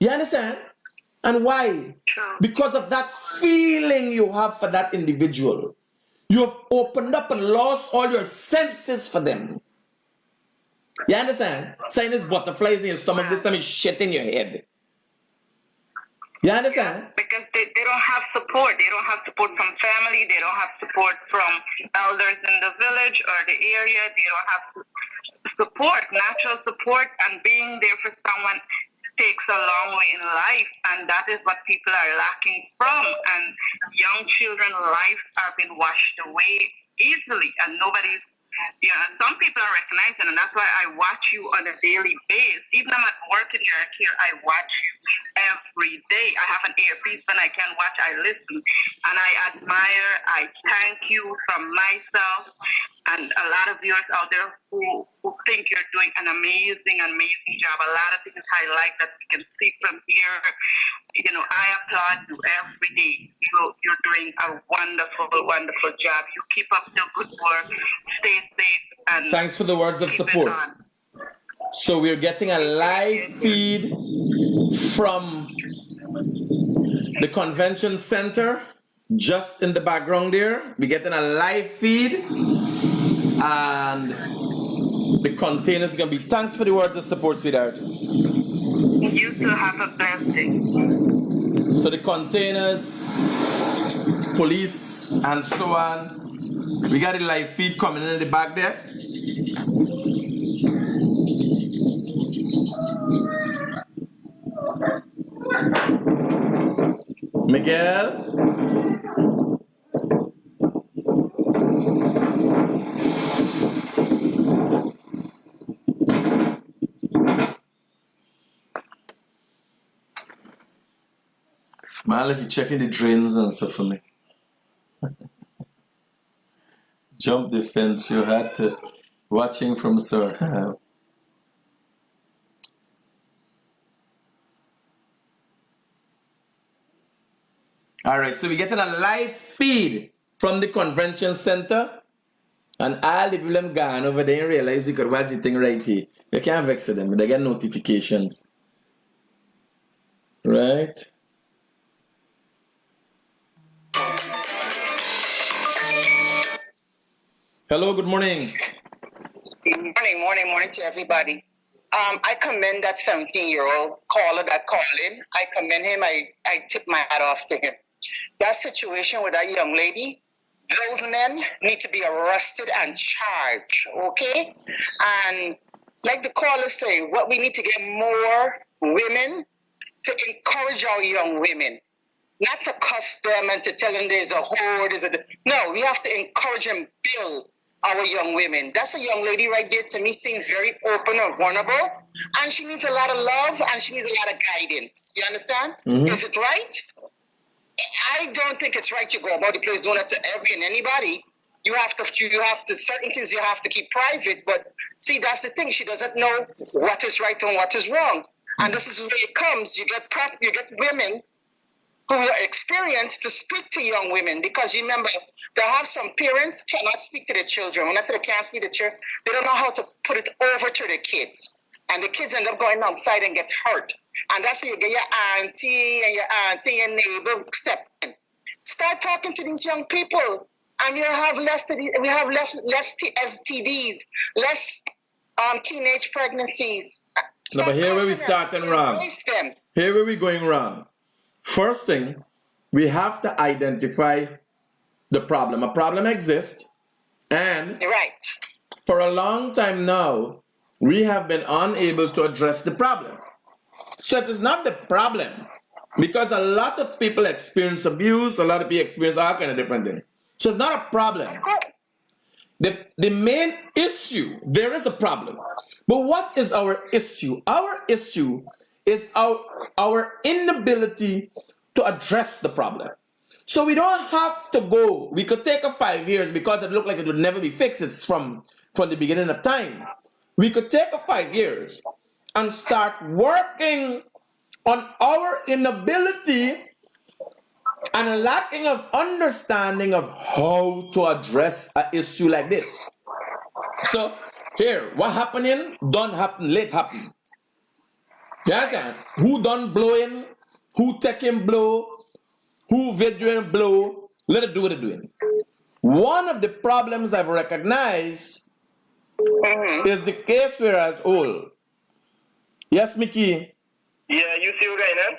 You understand? And why? Because of that feeling you have for that individual. You have opened up and lost all your senses for them. You understand? Saying this butterflies in your stomach, this time is shit in your head. You understand? Because they don't have support. They don't have support from family. They don't have support from elders in the village or the area. They don't have support, natural support, and being there for someone takes a long way in life, and that is what people are lacking from. And young children's lives are being washed away easily, and nobody's, some people are recognizing, and that's why I watch you on a daily basis. Even I'm at work in your care, I watch you every day. I have an earpiece when I can watch, I listen, and I admire, I thank you from myself and a lot of viewers out there who think you're doing an amazing job. A lot of things I like that we can see from here. I applaud you every day. You're doing a wonderful job. You keep up the good work. Stay safe. And thanks for the words of support. So we're getting a live feed from the convention center, just in the background there. We're getting a live feed, and the container is going to be, thanks for the words of support, sweetheart. You too, have a blessed day. So the containers, police, and so on. We got a live feed coming in the back there. Miguel? Man, if you're checking the drains and stuff for me. Jump the fence, you had to. Watching from Sir. Alright, so we're getting a live feed from the convention center. And all the people them gone over there and realize you could watch the thing right here. You can't vex with them, but they get notifications. Right? Hello, good morning. Morning to everybody. I commend that 17-year-old caller that called in. I commend him. I tip my hat off to him. That situation with that young lady, those men need to be arrested and charged, okay? And like the caller say, what we need to get more women to encourage our young women, not to cuss them and to tell them there's a whore, no, we have to encourage them, build. our young women. That's a young lady right there, to me, seems very open and vulnerable. And she needs a lot of love and she needs a lot of guidance. You understand? Is it right? I don't think it's right you go about the place doing that to every and anybody. You have to, certain things you have to keep private. But see, that's the thing. She doesn't know what is right and what is wrong. And this is where it comes. You get women who are experienced to speak to young women, because you remember, they have some parents cannot speak to their children. When I say they can't speak to children, they don't know how to put it over to their kids. And the kids end up going outside and get hurt. And that's where you get your auntie and your neighbor step in. Start talking to these young people, and we have less STDs, less teenage pregnancies. No, but here where we starting wrong. Here where we going wrong. First thing, we have to identify the problem. A problem exists, and for a long time now, we have been unable to address the problem. So it is not the problem, because a lot of people experience abuse, a lot of people experience all kind of different things. So it's not a problem. The main issue, there is a problem. But what is our issue? Our issue is our inability to address the problem. So we don't have to go. We could take 5 years because it looked like it would never be fixed. It's from the beginning of time. We could take 5 years and start working on our inability and a lacking of understanding of how to address an issue like this. So here, what happening, done happen, late happen. You understand? Who done blowing, who taking blow, who videoing blow, let it do what it's doing. One of the problems I've recognized is the case whereas old. Yes, Mickey? Yeah, you see what going on?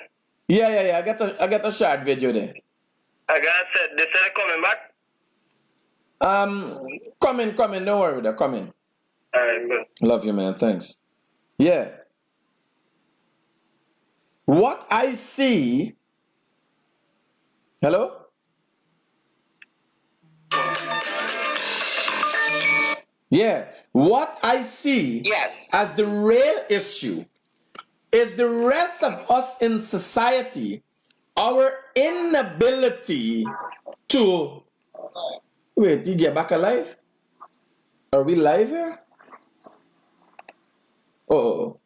Yeah. I got a short video there. I got said, they said coming back? Come in, don't worry, they're coming. All right, good. Love you, man, thanks. Yeah. What I see... Hello? Yeah, what I see as the real issue is the rest of us in society, our inability to... Wait, did you get back alive? Are we live here? Oh,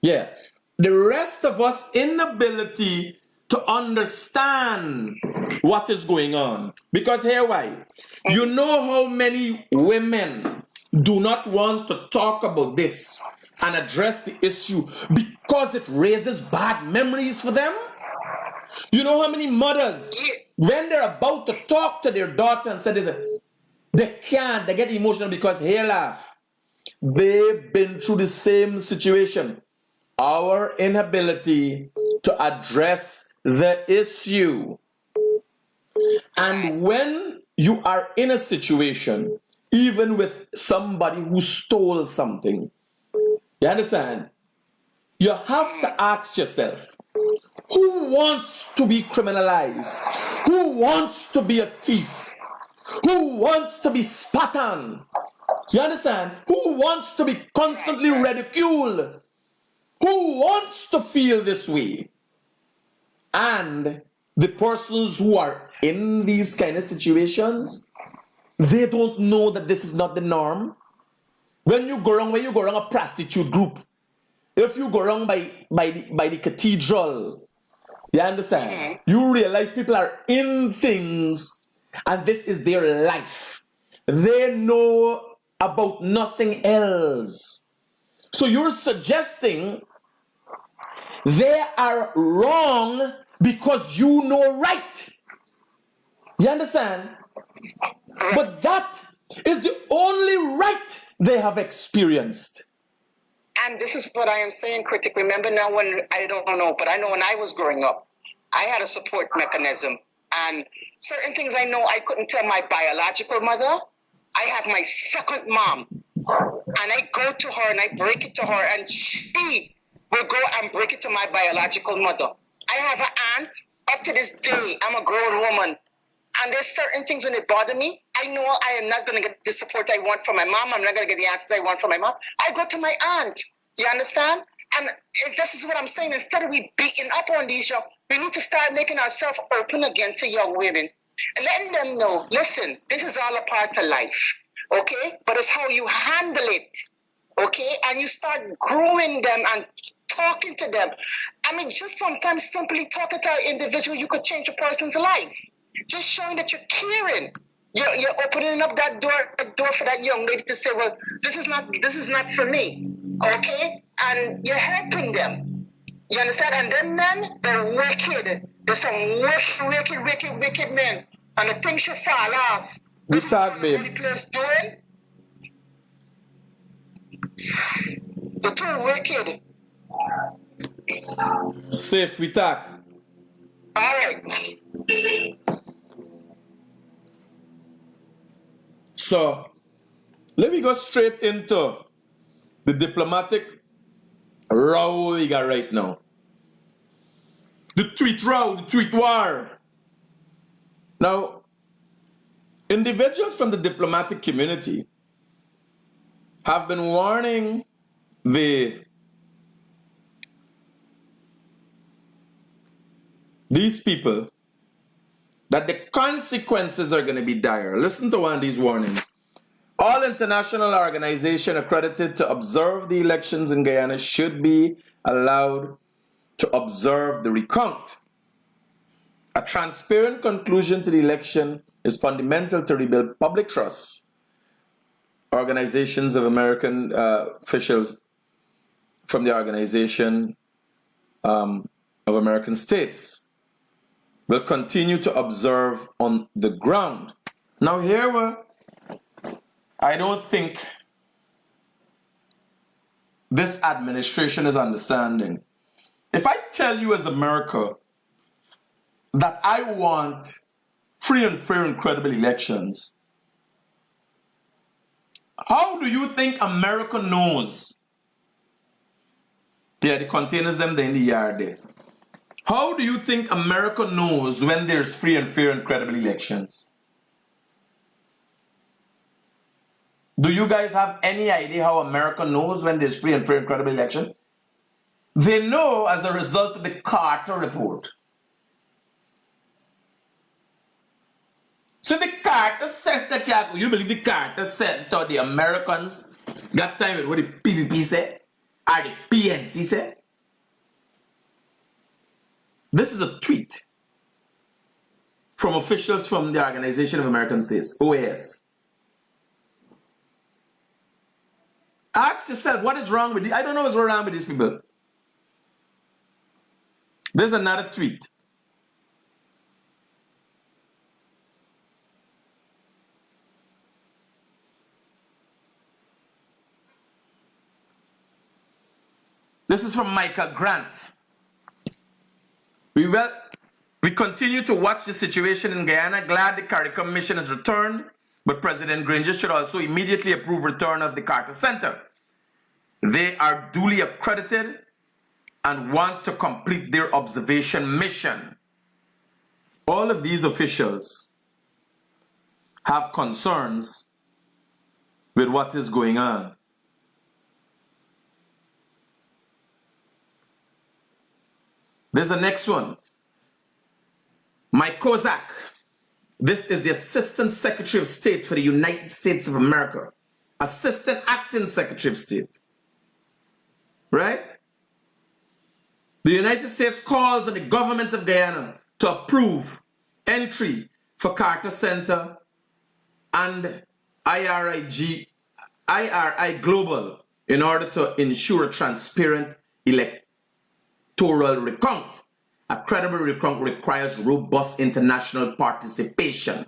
yeah. The rest of us inability to understand what is going on. Because here why? You know how many women do not want to talk about this and address the issue because it raises bad memories for them? You know how many mothers, when they're about to talk to their daughter and say this, they can't, they get emotional because here laugh. They've been through the same situation. Our inability to address the issue. And when you are in a situation, even with somebody who stole something, you understand? You have to ask yourself, who wants to be criminalized? Who wants to be a thief? Who wants to be spat on? You understand? Who wants to be constantly ridiculed? Who wants to feel this way? And the persons who are in these kind of situations, they don't know that this is not the norm. When you go around a prostitute group, if you go around by the cathedral, you understand? You realize people are in things and this is their life. They know about nothing else. So you're suggesting they are wrong because you know right. You understand? But that is the only right they have experienced. And this is what I am saying, Critic. Remember now when, I don't know, but I know when I was growing up, I had a support mechanism. And certain things I know I couldn't tell my biological mother. I have my second mom. And I go to her and I break it to her. And she will go and break it to my biological mother. I have an aunt. Up to this day, I'm a grown woman. And there's certain things when they bother me, I know I am not going to get the support I want from my mom. I'm not going to get the answers I want from my mom. I go to my aunt. You understand? And this is what I'm saying. Instead of we beating up on these young, we need to start making ourselves open again to young women. And letting them know, listen, this is all a part of life. Okay? But it's how you handle it. Okay? And you start grooming them and talking to them. I mean, just sometimes simply talking to an individual, you could change a person's life. Just showing that you're caring. You're opening up that door for that young lady to say, well, this is not for me. Okay? And you're helping them. You understand? And them men, they're wicked. There's some wicked men. And the things should fall off. We talk, babe. Doing. They're too wicked. Safe, we talk. All right. So, let me go straight into the diplomatic row we got right now. The tweet row, the tweet war. Now, individuals from the diplomatic community have been warning these people that the consequences are going to be dire. Listen to one of these warnings. All international organizations accredited to observe the elections in Guyana should be allowed to observe the recount. A transparent conclusion to the election is fundamental to rebuild public trust. Organizations of American officials from the Organization of American States will continue to observe on the ground. Now here, I don't think this administration is understanding. If I tell you as America that I want free and fair and credible elections, how do you think America knows? Yeah, the containers them there in the yard there. How do you think America knows when there's free and fair and credible elections? Do you guys have any idea how America knows when there's free and fair and credible election? They know as a result of the Carter report. So the Carter Center, you believe the Carter Center, the Americans got time with what the PPP said? Or the PNC said? This is a tweet from officials from the Organization of American States, OAS. Ask yourself, what is wrong with I don't know what's wrong with these people. There's another tweet. This is from Michael Grant. We continue to watch the situation in Guyana. Glad the CARICOM mission has returned, but President Granger should also immediately approve return of the Carter Center. They are duly accredited and want to complete their observation mission. All of these officials have concerns with what is going on. There's the next one. Mike Kozak. This is the Assistant Secretary of State for the United States of America. Assistant Acting Secretary of State. Right? The United States calls on the government of Guyana to approve entry for Carter Center and IRI Global in order to ensure a transparent electoral recount. A credible recount requires robust international participation.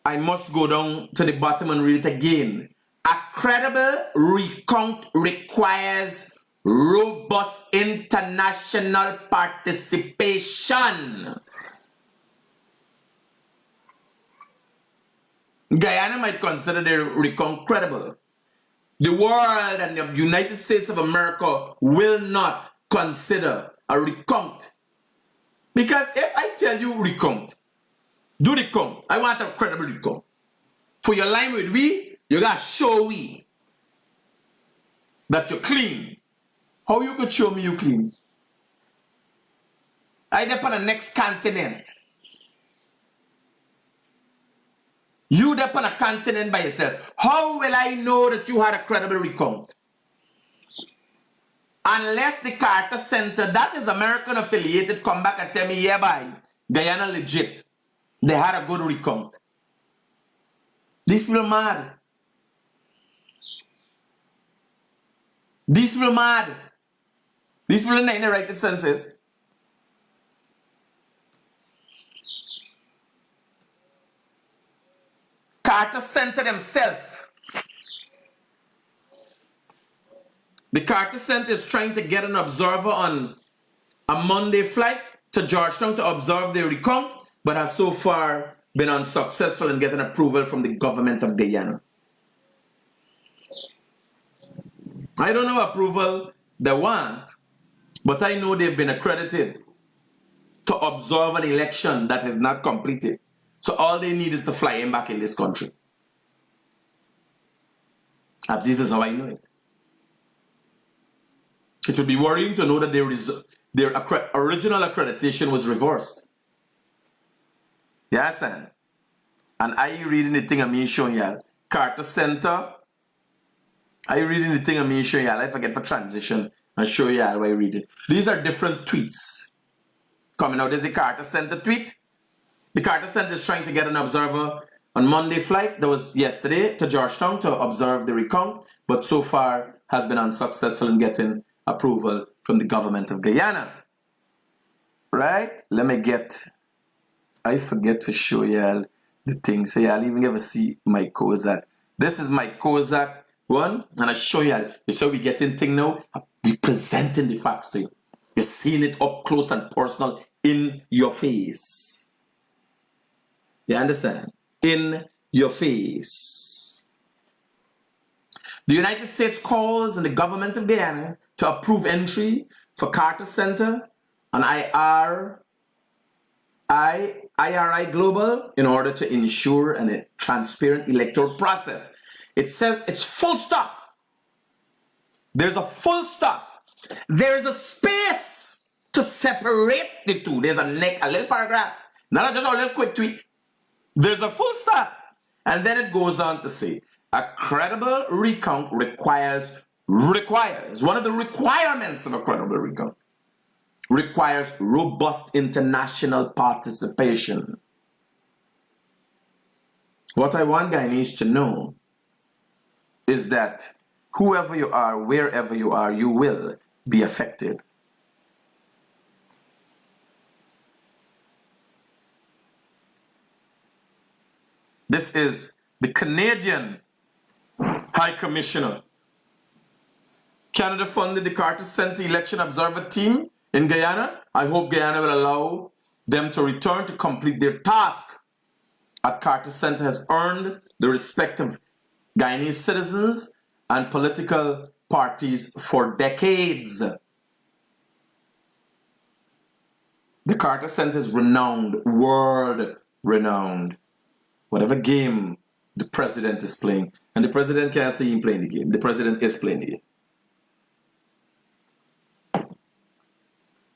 I must go down to the bottom and read it again. A credible recount requires robust international participation. Guyana might consider the recount credible. The world and the United States of America will not consider a recount Because if I tell you recount, do recount, I want a credible recount. For your line with we, you gotta show we that you're clean. How you could show me you clean? I dep on the next continent. You dep on a continent by yourself. How will I know that you had a credible recount? Unless the Carter Center, that is American affiliated, come back and tell me, yeah, bye, Guyana legit. They had a good recount. These people are mad. These people are mad. These people are not in the right senses. Carter Center themselves. The Carter Center is trying to get an observer on a Monday flight to Georgetown to observe the recount, but has so far been unsuccessful in getting approval from the government of Guyana. I don't know approval they want, but I know they've been accredited to observe an election that is not completed. So all they need is to fly him back in this country. At least that's how I know it. It would be worrying to know that their original accreditation was reversed. Yes, and I reading the thing I'm showing y'all. Carter Center. I reading the thing I'm showing y'all. I forget for transition and show y'all why I read it. These are different tweets coming out. There's the Carter Center tweet. The Carter Center is trying to get an observer on Monday flight that was yesterday to Georgetown to observe the recount, but so far has been unsuccessful in getting approval from the government of Guyana. Right? Let me get, I forget to show y'all the thing. So y'all even ever see my Kozak. This is my Kozak one, and I show y'all. You see we getting thing now? We presenting the facts to you. You're seeing it up close and personal in your face. You understand? In your face. The United States calls on the government of Guyana to approve entry for Carter Center and IRI Global in order to ensure a transparent electoral process. It says it's full stop. There's a full stop. There's a space to separate the two. There's a little paragraph, not just a little quick tweet. There's a full stop. And then it goes on to say, a credible recount requires, one of the requirements of a credible recount, requires robust international participation. What I want Guyanese to know is that whoever you are, wherever you are, you will be affected. This is the Canadian High Commissioner. Canada funded the Carter Center Election Observer Team in Guyana. I hope Guyana will allow them to return to complete their task at Carter Center has earned the respect of Guyanese citizens and political parties for decades. The Carter Center is renowned, world renowned. Whatever game the president is playing, and the president can't say him playing the game. The president is playing the game.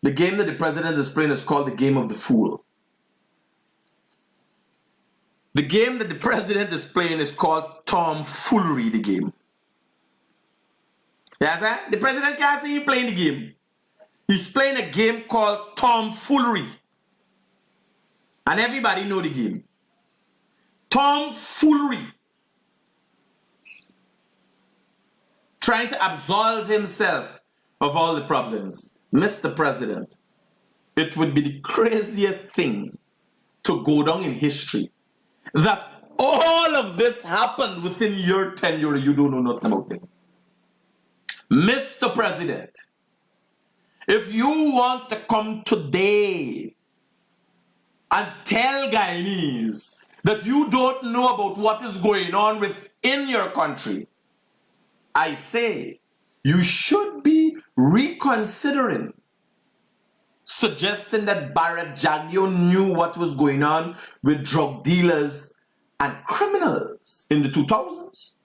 The game that the president is playing is called the game of the fool. The game that the president is playing is called tomfoolery, the game. Yes, sir? The president can't say him playing the game. He's playing a game called tomfoolery. And everybody know the game. Tomfoolery. Trying to absolve himself of all the problems. Mr. President, it would be the craziest thing to go down in history that all of this happened within your tenure. You don't know nothing about it. Mr. President, if you want to come today and tell Guyanese that you don't know about what is going on within your country, I say you should be reconsidering suggesting that Barrett Jagyo knew what was going on with drug dealers and criminals in the 2000s.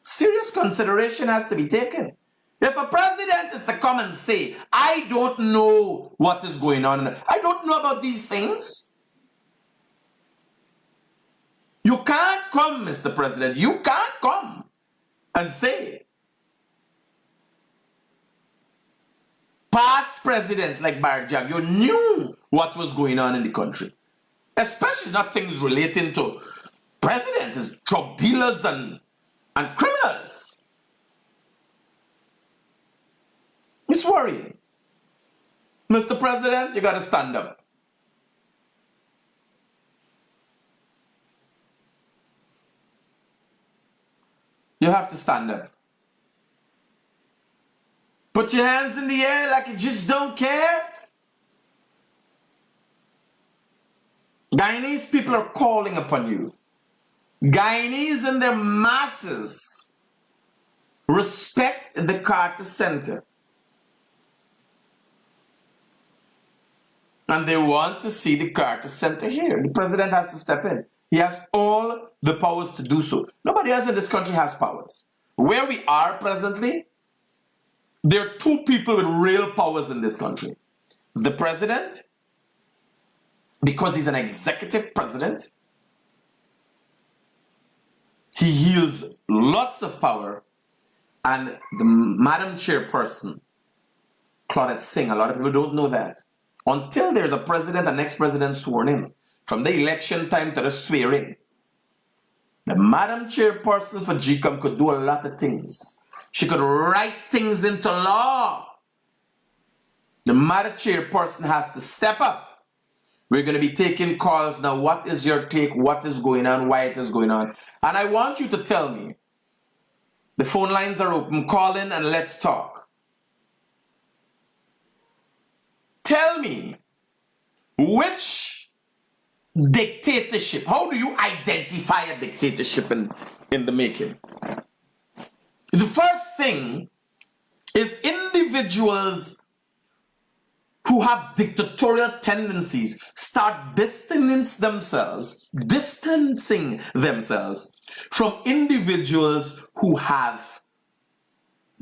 Serious consideration has to be taken. If a president is to come and say, I don't know what is going on, I don't know about these things. You can't come, Mr. President, you can't come and say, past presidents like Barrett Jagyo knew what was going on in the country. Especially not things relating to presidents, it's drug dealers and criminals. It's worrying. Mr. President, you got to stand up. You have to stand up. Put your hands in the air like you just don't care. Guyanese people are calling upon you. Guyanese and their masses respect the Carter Center. And they want to see the Carter Center here. The president has to step in. He has all the powers to do so. Nobody else in this country has powers. Where we are presently, there are two people with real powers in this country. The president, because he's an executive president, he yields lots of power. And the Madam Chairperson, Claudette Singh, a lot of people don't know that. Until there's a president and next president sworn in, from the election time to the swearing, the Madam Chairperson for GCOM could do a lot of things. She could write things into law. The Madam Chairperson has to step up. We're going to be taking calls now. What is your take? What is going on? Why it is going on? And I want you to tell me. The phone lines are open. Call in and let's talk. Tell me, which dictatorship, how do you identify a dictatorship in the making? The first thing is individuals who have dictatorial tendencies start distancing themselves from individuals who have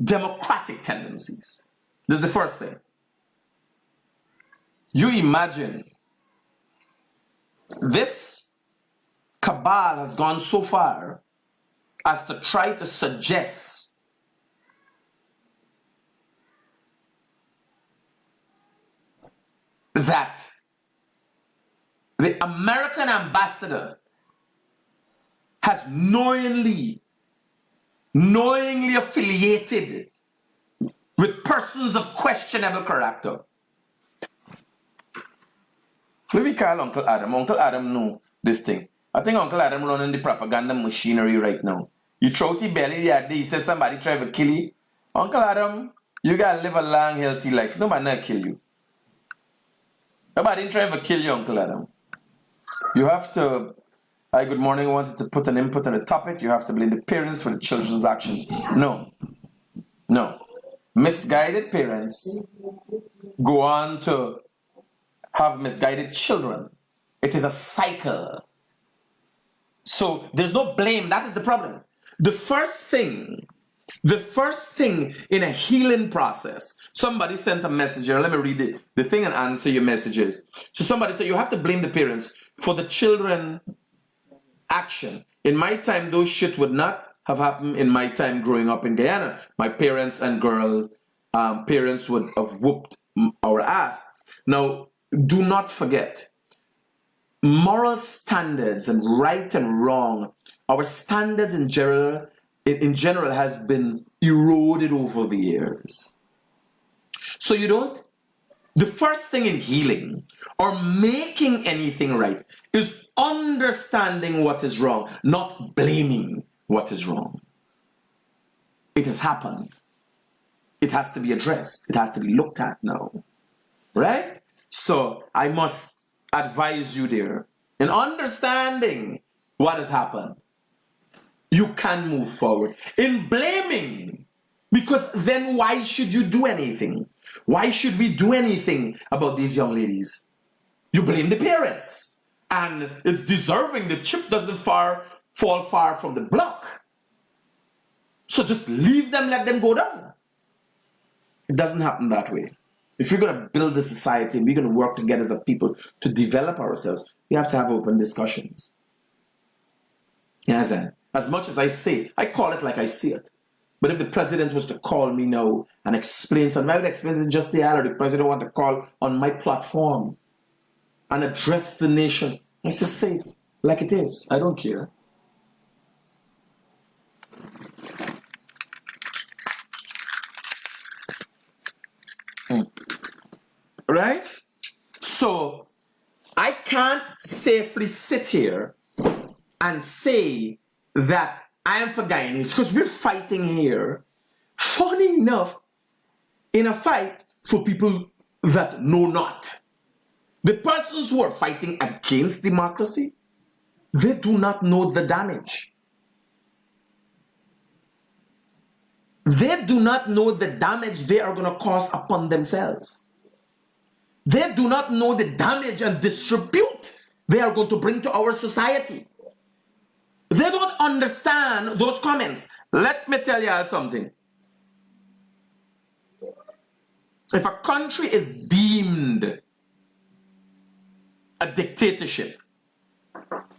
democratic tendencies. This is the first thing. You imagine this cabal has gone so far as to try to suggest that the American ambassador has knowingly affiliated with persons of questionable character. Maybe call Uncle Adam. Uncle Adam know this thing. I think Uncle Adam running the propaganda machinery right now. You throw the belly the other day, you say somebody try to kill you. Uncle Adam, you gotta live a long, healthy life. Nobody not kill you. Nobody try to kill you, Uncle Adam. You have to. Hi, good morning. I wanted to put an input on the topic. You have to blame the parents for the children's actions. No. Misguided parents go on to have misguided children. It is a cycle. So there's no blame. That is the problem. The first thing in a healing process, somebody sent a message here. Let me read the thing and answer your messages. So somebody said you have to blame the parents for the children action. In my time, those shit would not have happened in my time growing up in Guyana. My parents and parents would have whooped our ass. Now, do not forget, moral standards and right and wrong, our standards in general has been eroded over the years. So the first thing in healing or making anything right is understanding what is wrong, not blaming what is wrong. It has happened. It has to be addressed. It has to be looked at now. Right? So I must advise you there. In understanding what has happened, you can move forward. In blaming, Because then why should you do anything? Why should we do anything about these young ladies? You blame the parents. And it's deserving. The chip doesn't fall far from the block. So just leave them, let them go down. It doesn't happen that way. If we're going to build a society and we're going to work together as a people to develop ourselves, we have to have open discussions. Yes, and as much as I say, I call it like I see it. But if the president was to call me now and explain something, I would explain it just the other. The president want to call on my platform and address the nation. I say it like it is. I don't care. Right? So I can't safely sit here and say that I am for Guyanese because we're fighting here, funny enough, in a fight for people that know not. The persons who are fighting against democracy, they do not know the damage. They do not know the damage they are going to cause upon themselves. They do not know the damage and disrepute they are going to bring to our society. They don't understand those comments. Let me tell you something. If a country is deemed a dictatorship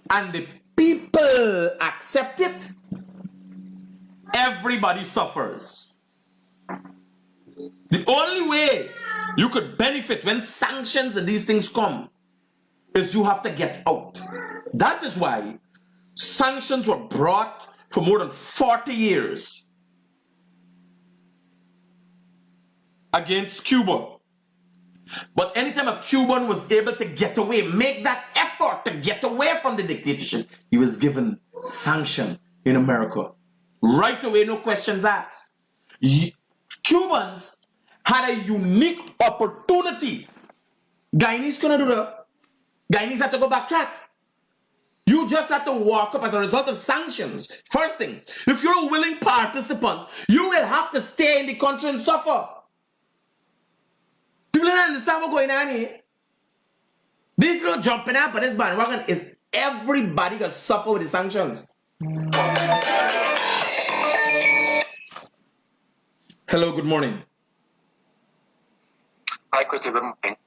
and the people accept it, everybody suffers. The only way you could benefit when sanctions and these things come is you have to get out. That is why sanctions were brought for more than 40 years against Cuba. But anytime a Cuban was able to get away, make that effort to get away from the dictatorship, he was given sanction in America. Right away, no questions asked. Cubans had a unique opportunity. Guyanese couldn't do that. Guyanese had to go backtrack. You just have to walk up as a result of sanctions. First thing, if you're a willing participant, you will have to stay in the country and suffer. People don't understand what's going on here. These people jumping up on this bandwagon is everybody gonna suffer with the sanctions. Hello, good morning. Hi, Critic, good morning.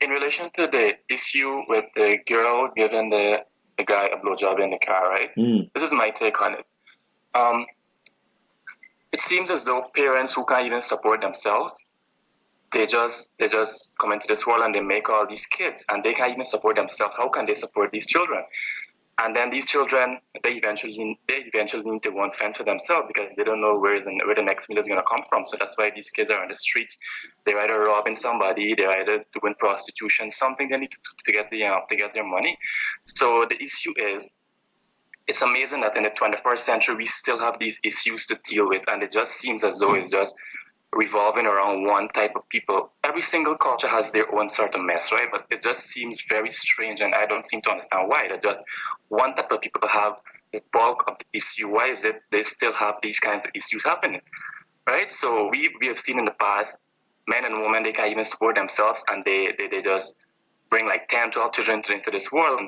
In relation to the issue with the girl giving the guy a blowjob in the car, right? This is my take on it. It seems as though parents who can't even support themselves, they just come into this world and they make all these kids, and they can't even support themselves. How can they support these children? And then these children, they eventually need to go and fend for themselves because they don't know where the next meal is going to come from. So that's why these kids are on the streets. They're either robbing somebody, they're either doing prostitution, something they need to get their money. So the issue is, it's amazing that in the 21st century we still have these issues to deal with, and it just seems as though it's just revolving around one type of people. Every single culture has their own sort of mess, right? But it just seems very strange, and I don't seem to understand why. That just one type of people have the bulk of the issue. Why is it they still have these kinds of issues happening, right? So we have seen in the past, men and women, they can't even support themselves, and they just bring like 10, 12 children into this world.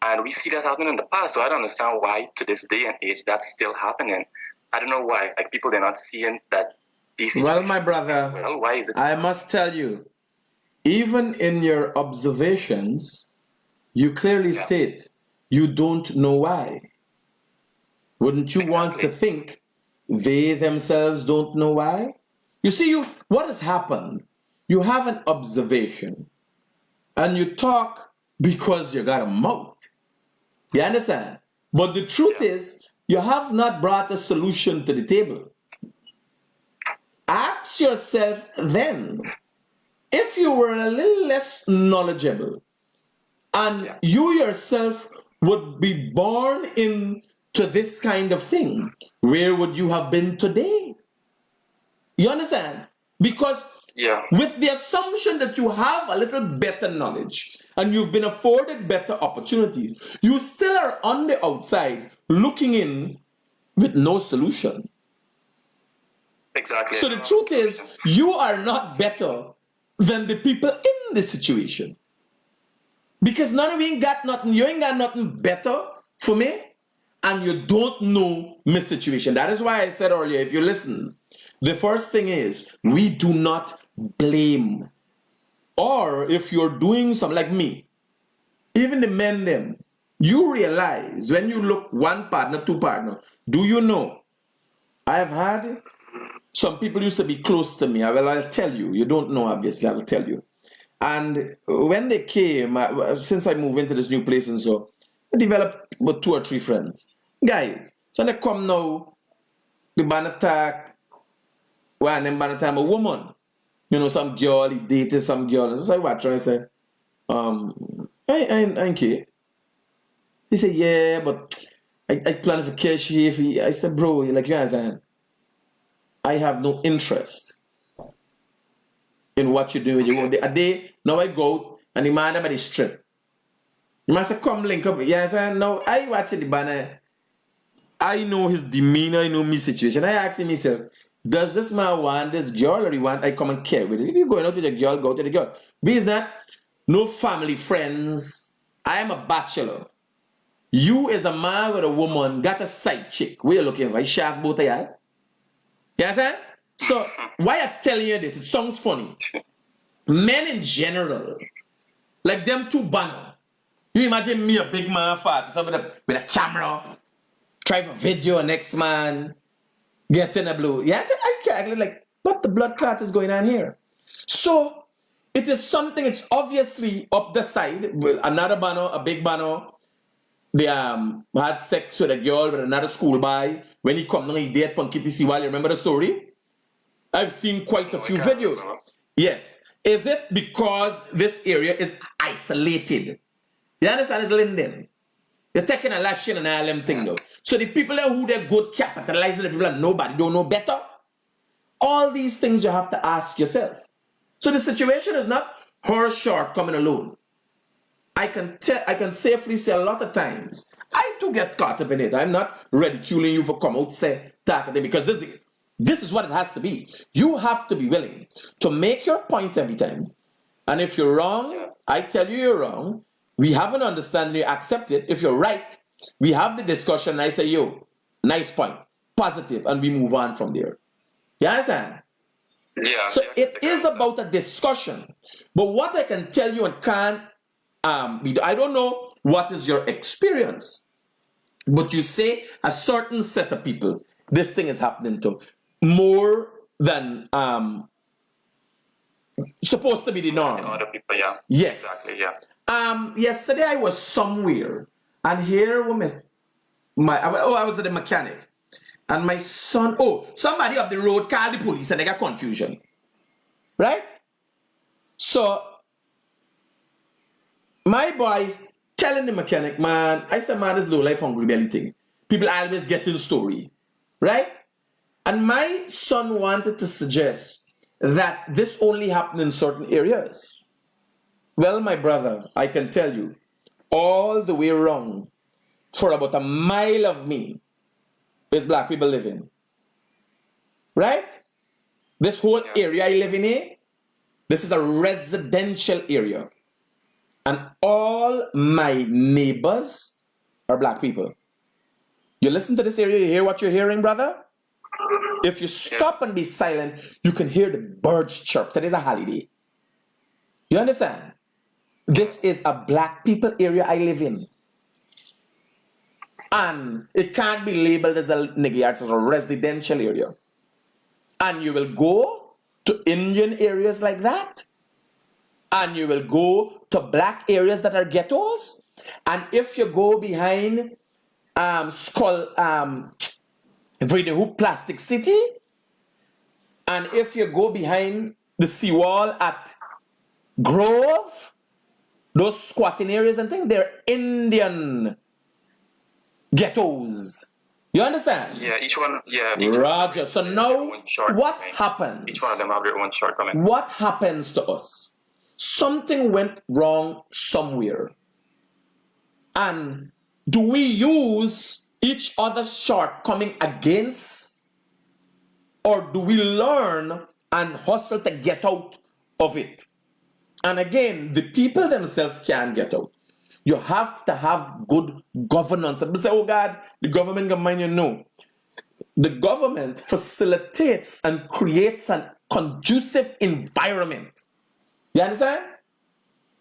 And we see that happening in the past, so I don't understand why to this day and age that's still happening. I don't know why. Like, people, they're not seeing that. Well, my brother, why is it? I must tell you, even in your observations, you clearly state you don't know why. Wouldn't you want to think they themselves don't know why? You see, what has happened? You have an observation, and you talk because you got a mouth. You understand? But the truth is, you have not brought a solution to the table. Ask yourself then, if you were a little less knowledgeable and you yourself would be born into this kind of thing, where would you have been today? You understand? Because with the assumption that you have a little better knowledge and you've been afforded better opportunities, you still are on the outside looking in with no solution. Exactly. So the truth is, you are not better than the people in this situation. Because none of you ain't got nothing, you ain't got nothing better for me, and you don't know my situation. That is why I said earlier, if you listen, the first thing is, we do not blame. Or if you're doing something like me, even the men them, you realize when you look one partner, two partner, do you know? I've had some people used to be close to me. I'll tell you. You don't know, obviously. I will tell you. And when they came, since I moved into this new place and so, I developed about 2 or 3 friends. Guys, so they come now, the ban attack, well, and then ban attack a woman. You know, some girl, he dated some girl. So I watch her and I say, I okay. He said, yeah, but I plan for cash here. I said, bro, like you guys, I have no interest in what you're doing. A day, now I go and the man about the strip. You must say, come link up. Yes, I know. I watch the banner. I know his demeanor, I know my situation. I ask myself, does this man want this girl or he want I come and care with it? If you're going out with the girl, go to the girl. Because that, no family, friends. I am a bachelor. You as a man with a woman got a side chick. Where you looking for? You shaft both of y'all? You understand? So, why I'm telling you this, it sounds funny. Men in general, like them two banner. You imagine me, a big man, fat, with a camera, try for video, next man, get in a blue. Yes, I can't, like, what the blood clot is going on here? So, it is something, it's obviously up the side, with another banner, a big banner. They had sex with a girl with another schoolboy. When he come, he date Punkiti Siwal. You remember the story? I've seen quite a few videos. Yes. Is it because this area is isolated? You understand? It's Linden. You're taking a lashing and all them thing though. So the people who they're good capitalizing, the people that nobody don't know better. All these things you have to ask yourself. So the situation is not her shortcoming alone. I can safely say a lot of times, I do get caught up in it. I'm not ridiculing you for come out say that because this is what it has to be. You have to be willing to make your point every time. And if you're wrong, I tell you you're wrong. We have an understanding, you accept it. If you're right, we have the discussion and I say, yo, nice point, positive, and we move on from there. You understand? Yeah. So it is about a discussion. But what I can tell you and can't I don't know what is your experience, but you say a certain set of people, this thing is happening to more than supposed to be the norm. Other people, yeah. Yes. Exactly, yeah. Yesterday I was somewhere, and here I was at the mechanic, and my son, somebody up the road called the police, and they got confusion, right? So my boy's telling the mechanic, man, I said, man, this low life hungry belly thing. People always get in story, right? And my son wanted to suggest that this only happened in certain areas. Well, my brother, I can tell you, all the way around, for about a mile of me, is black people living. Right? This whole area I live in here, this is a residential area. And all my neighbors are black people. You listen to this area, you hear what you're hearing, brother? If you stop and be silent, you can hear the birds chirp. That is a holiday. You understand? This is a black people area I live in. And it can't be labeled as a nigga, it's a residential area. And you will go to Indian areas like that. And you will go to black areas that are ghettos. And if you go behind Plastic City, and if you go behind the seawall at Grove, those squatting areas and things, they're Indian ghettos. You understand? Yeah, each one, Roger. So now, what happens? Each one of them have their own shortcoming. What happens to us? Something went wrong somewhere. And do we use each other's shortcoming against or do we learn and hustle to get out of it? And again, the people themselves can't get out. You have to have good governance. And people say, oh God, the government can mind you. No. The government facilitates and creates a conducive environment. You understand?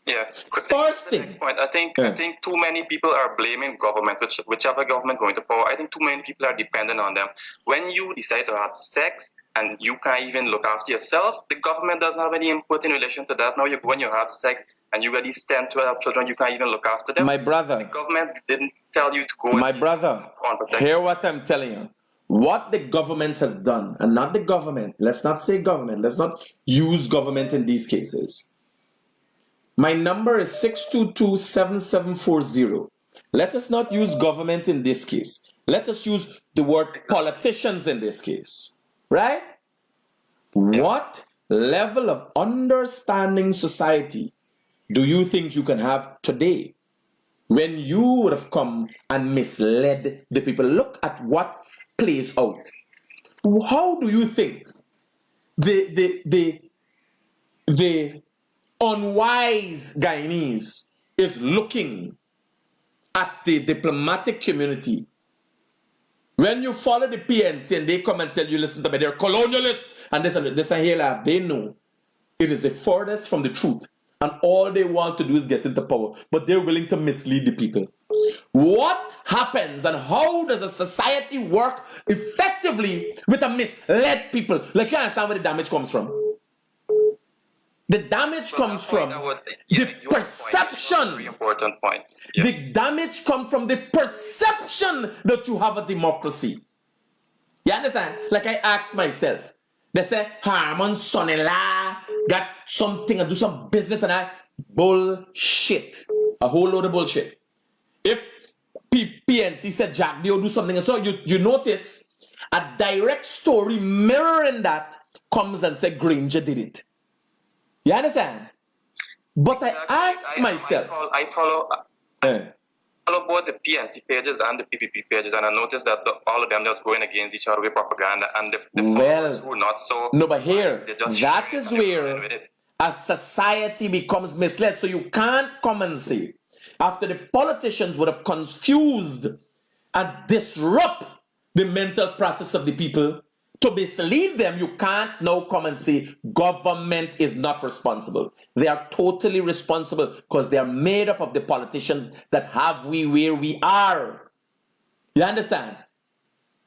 Yeah. First thing. Next point, I think too many people are blaming government, whichever government going to power. I think too many people are dependent on them. When you decide to have sex and you can't even look after yourself, the government doesn't have any input in relation to that. Now when you have sex and you got these 10, 12 children, you can't even look after them. My brother. The government didn't tell you to go. My brother, hear what I'm telling you. What the government has done, and not the government, let's not say government, let's not use government in these cases. My number is 622-7740. Let us not use government in this case. Let us use the word politicians in this case. Right? What level of understanding society do you think you can have today when you would have come and misled the people? Look at what plays out. How do you think the unwise Guyanese is looking at the diplomatic community when you follow the PNC and they come and tell you, listen to me, they're colonialists and this and here, they know it is the furthest from the truth, and all they want to do is get into power, but they're willing to mislead the people. What happens and how does a society work effectively with a misled people? Like, you understand where the damage comes from? The damage comes from the perception. Very important point. Yeah. The damage comes from the perception that you have a democracy. You understand? Like I ask myself, they say, Harmon son-in-law got something and do some business and I bullshit. A whole load of bullshit. If PNC said Jack Dio do something, and so you notice a direct story mirroring that comes and say Granger did it. You understand? But exactly. I ask myself. I follow both the PNC pages and the PPP pages, and I noticed that all of them just going against each other with propaganda, and the followers who are not so. No, but here, that is where a society becomes misled. So you can't come and say, after the politicians would have confused and disrupt the mental process of the people, to mislead them, you can't now come and say government is not responsible. They are totally responsible because they are made up of the politicians that have we where we are. You understand?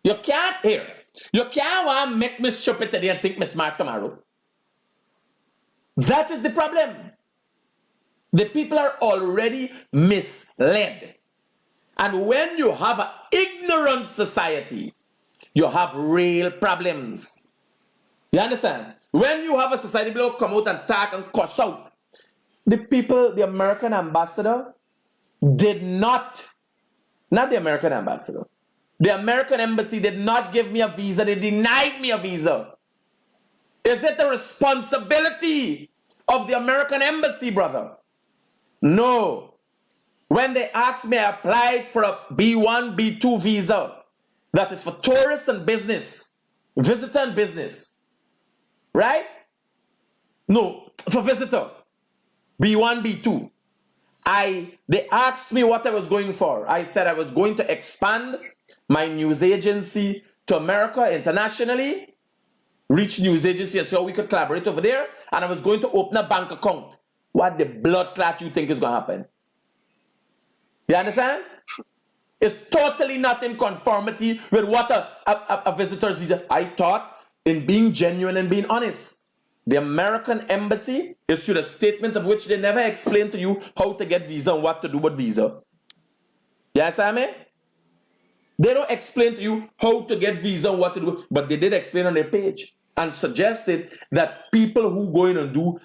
You can't hear. You can't want to make me stupid today and think me smart tomorrow. That is the problem. The people are already misled. And when you have an ignorant society, you have real problems. You understand? When you have a society blow come out and talk and cuss out, the people, the American ambassador did not the American ambassador. The American embassy did not give me a visa. They denied me a visa. Is it the responsibility of the American embassy, brother? No. When they asked me, I applied for a B1, B2 visa. That is for tourists and business, visitor and business, right? No, for visitor, B1, B2. They asked me what I was going for. I said I was going to expand my news agency to America internationally, reach news agency and see how we could collaborate over there, and I was going to open a bank account. What the blood clot you think is going to happen? You understand? It's totally not in conformity with what a visitor's visa. I thought in being genuine and being honest. The American embassy issued a statement of which they never explained to you how to get visa and what to do with visa. Yes, I mean? They don't explain to you how to get visa and what to do, but they did explain on their page and suggested that people who go in and do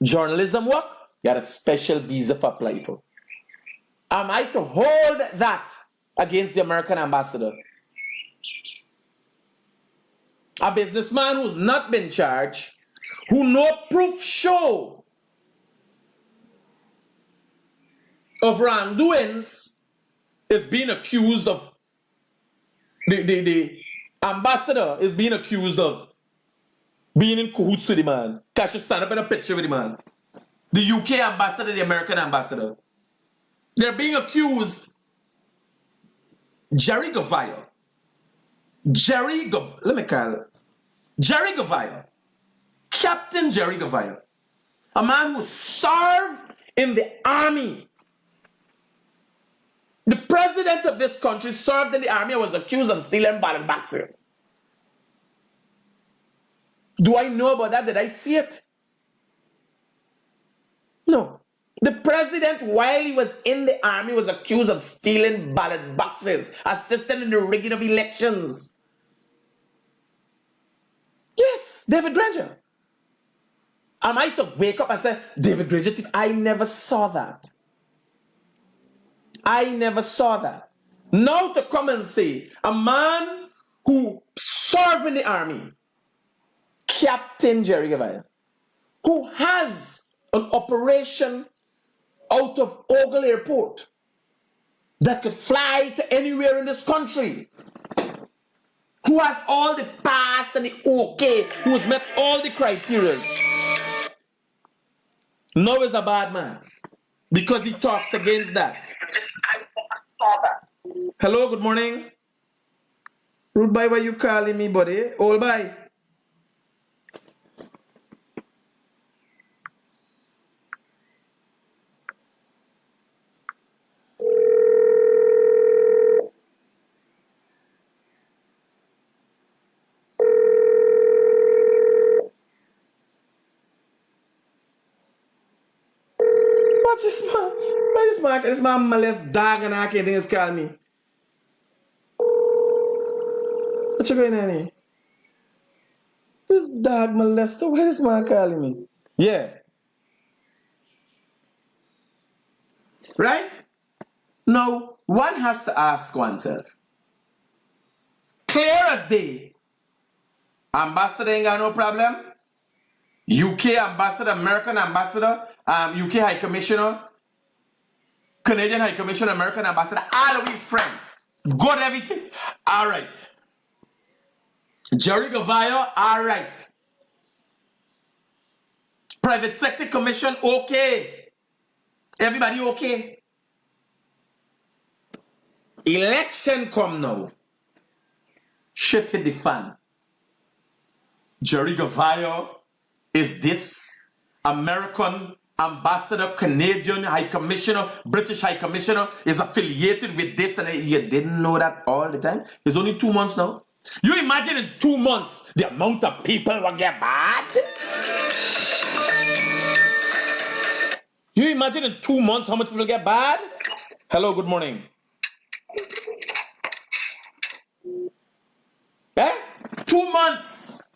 journalism work get a special visa for apply for. Am I to hold that against the American ambassador? A businessman who's not been charged, who no proof show of wrongdoings, is being accused of the ambassador is being accused of being in cahoots with the man. Because she stand up in a picture with the man. The UK ambassador, the American ambassador. They're being accused. Jerry Gavayo. Let me call it. Jerry Gavayo. Captain Jerry Gavayo. A man who served in the army. The president of this country served in the army and was accused of stealing ballot boxes. Do I know about that? Did I see it? No. The president, while he was in the army, was accused of stealing ballot boxes, assisting in the rigging of elections. Yes, David Granger. Am I to wake up and say, David Granger, I never saw that. I never saw that. Now to come and say, a man who served in the army, Captain Jerry Gavayo, who has an operation out of Ogle Airport that could fly to anywhere in this country, who has all the pass and the okay, who has met all the criteria, now is a bad man because he talks against that. Hello, good morning. Rude boy, why you calling me, buddy? Old boy. This man molest dog and I can't think it's call me. What you going on here? This dog molester, why this man calling me? Yeah. Right? Now, one has to ask oneself. Clear as day. Ambassador ain't got no problem. UK ambassador, American ambassador, UK High Commissioner, Canadian High Commissioner, American ambassador, all of his friends. Got everything. All right. Jerry Gavayo, all right. Private Sector Commission, okay. Everybody okay. Election come now. Shit hit the fan. Jerry Gavayo is this American ambassador, Canadian High Commissioner, British High Commissioner, is affiliated with this, and you didn't know that all the time? It's only 2 months now. You imagine in 2 months the amount of people will get bad? You imagine in 2 months how much people get bad? Hello, good morning. Eh? 2 months.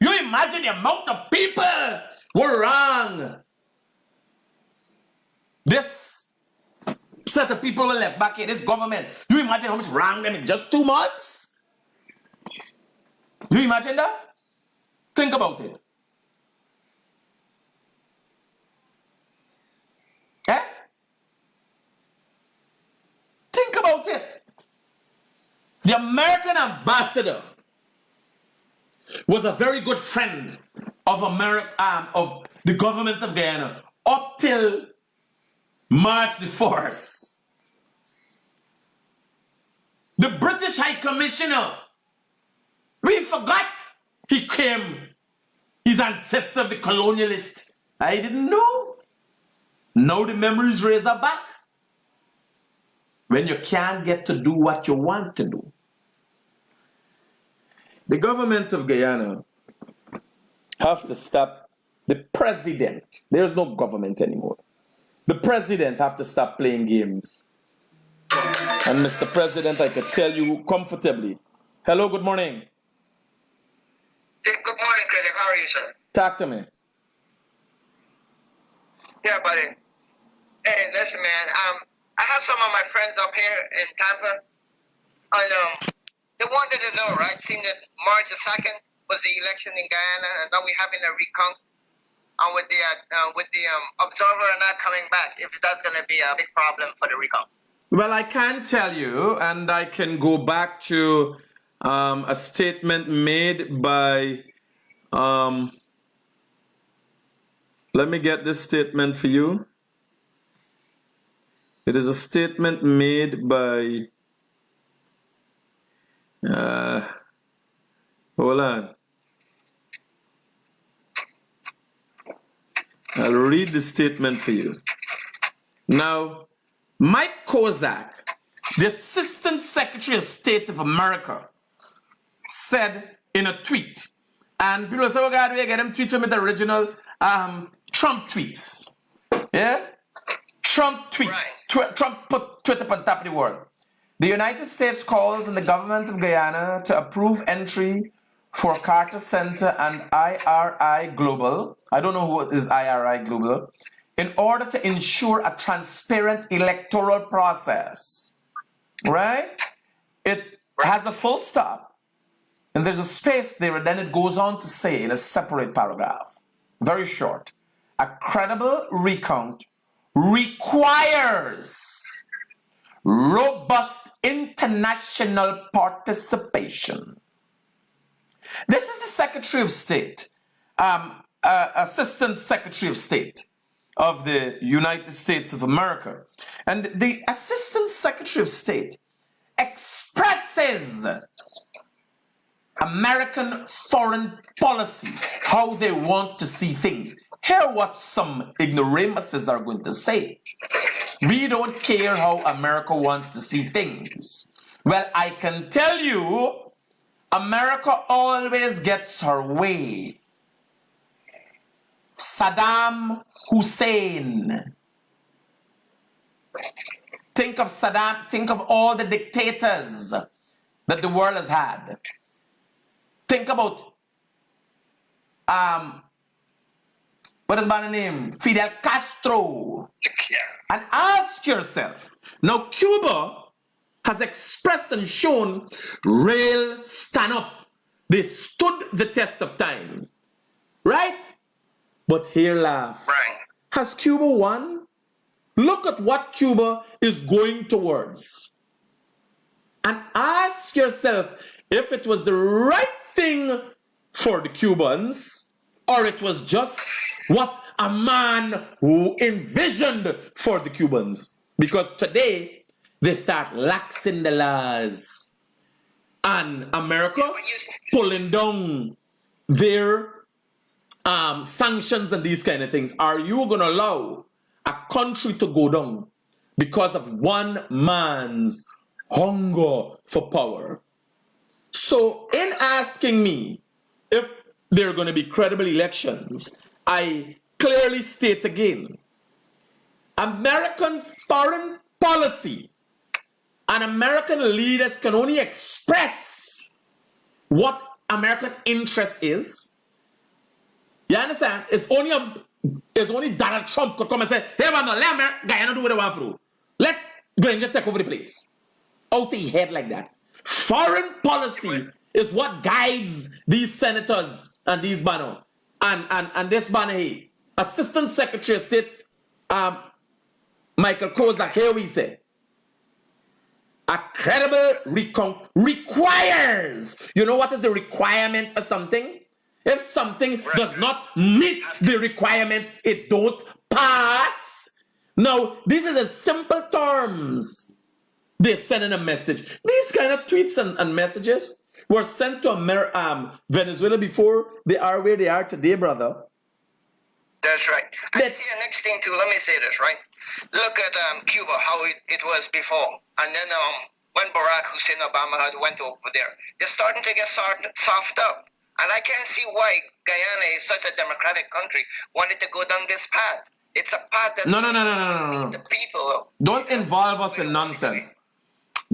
You imagine the amount of people were wrong. This set of people were left back here, this government. You imagine how much wrong them in just 2 months? You imagine that? Think about it. Eh? Think about it. The American ambassador was a very good friend of of the government of Guyana up till March the 4th. The British High Commissioner, we forgot he came. He's ancestor of the colonialist. I didn't know. Now the memories raise are back. When you can't get to do what you want to do. The government of Guyana have to stop the president. There's no government anymore. The president have to stop playing games. And Mr. President, I could tell you comfortably. Hello, good morning. Good morning, Critic. How are you, sir? Talk to me. Yeah, buddy. Hey, listen, man. I have some of my friends up here in Tampa, and they wanted to know, right? Seeing that March the 2nd was the election in Guyana, and now we're having a recount, and with the observer not coming back, if that's going to be a big problem for the recount. Well, I can tell you, and I can go back to a statement made by, let me get this statement for you. It is a statement made by, hold on. I'll read the statement for you. Now, Mike Kozak, the Assistant Secretary of State of America, said in a tweet, and people say, oh God, we get them tweets from the original Trump tweets. Yeah? Trump tweets. Trump put Twitter on top of the world. The United States calls on the government of Guyana to approve entry for Carter Center and IRI Global. I don't know who is IRI Global. In order to ensure a transparent electoral process. Right? It has a full stop. And there's a space there, and then it goes on to say in a separate paragraph, very short, a credible recount requires robust international participation. This is the Secretary of State, Assistant Secretary of State of the United States of America. And the Assistant Secretary of State expresses American foreign policy, how they want to see things. Hear what some ignoramuses are going to say. We don't care how America wants to see things. Well, I can tell you, America always gets her way. Saddam Hussein. Think of Saddam, think of all the dictators that the world has had. Think about, what is my name? Fidel Castro. And ask yourself, now Cuba has expressed and shown real stand up. They stood the test of time. Right? But here laugh. Right. Has Cuba won? Look at what Cuba is going towards. And ask yourself if it was the right thing for the Cubans, or it was just what a man who envisioned for the Cubans. Because today, they start laxing the laws. And America pulling down their sanctions and these kind of things. Are you going to allow a country to go down because of one man's hunger for power? So in asking me if there are going to be credible elections, I clearly state again, American foreign policy and American leaders can only express what American interest is. You understand? It's only Donald Trump could come and say, hey man, let Guyana do what they want to do. Let Granger take over the place. Out the head like that. Foreign policy is what guides these senators and these banner and this banner here. Assistant Secretary of State Michael Kozak, here we say, a credible recount requires. You know what is the requirement for something? If something does not meet the requirement, it don't pass. Now, this is a simple terms. They're sending a message. These kind of tweets and messages were sent to Venezuela before they are where they are today, brother. That's right. I see the next thing too. Let me say this, right? Look at Cuba, how it was before. And then when Barack Hussein Obama had went over there, they're starting to get soft up. And I can't see why Guyana is such a democratic country wanted to go down this path. It's a path that No. the people. Don't involve us in nonsense.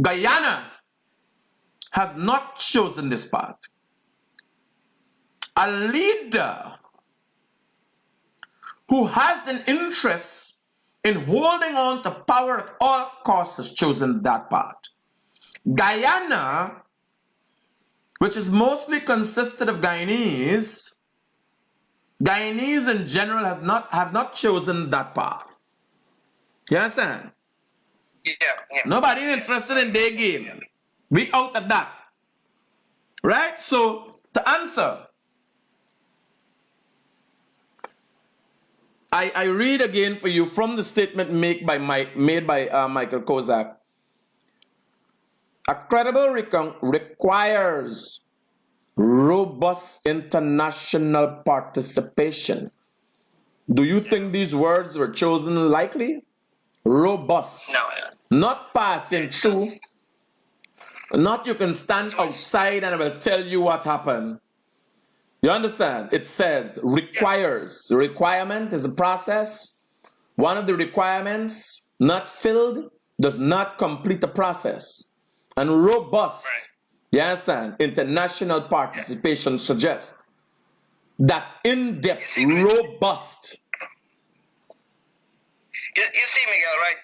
Guyana has not chosen this path. A leader who has an interest in holding on to power at all costs has chosen that path. Guyana, which is mostly consisted of Guyanese in general have not chosen that path. You understand? Yeah. Nobody interested in their game. We out of that. Right? So, to answer, I read again for you from the statement made by Michael Kozak. A credible recount requires robust international participation. Do you think these words were chosen likely? Robust. No. Not passing through. Not you can stand outside and I will tell you what happened. You understand? It says requires. Requirement is a process. One of the requirements not filled does not complete the process. And robust, you understand, international participation suggests that in-depth, robust. You see, Miguel, right?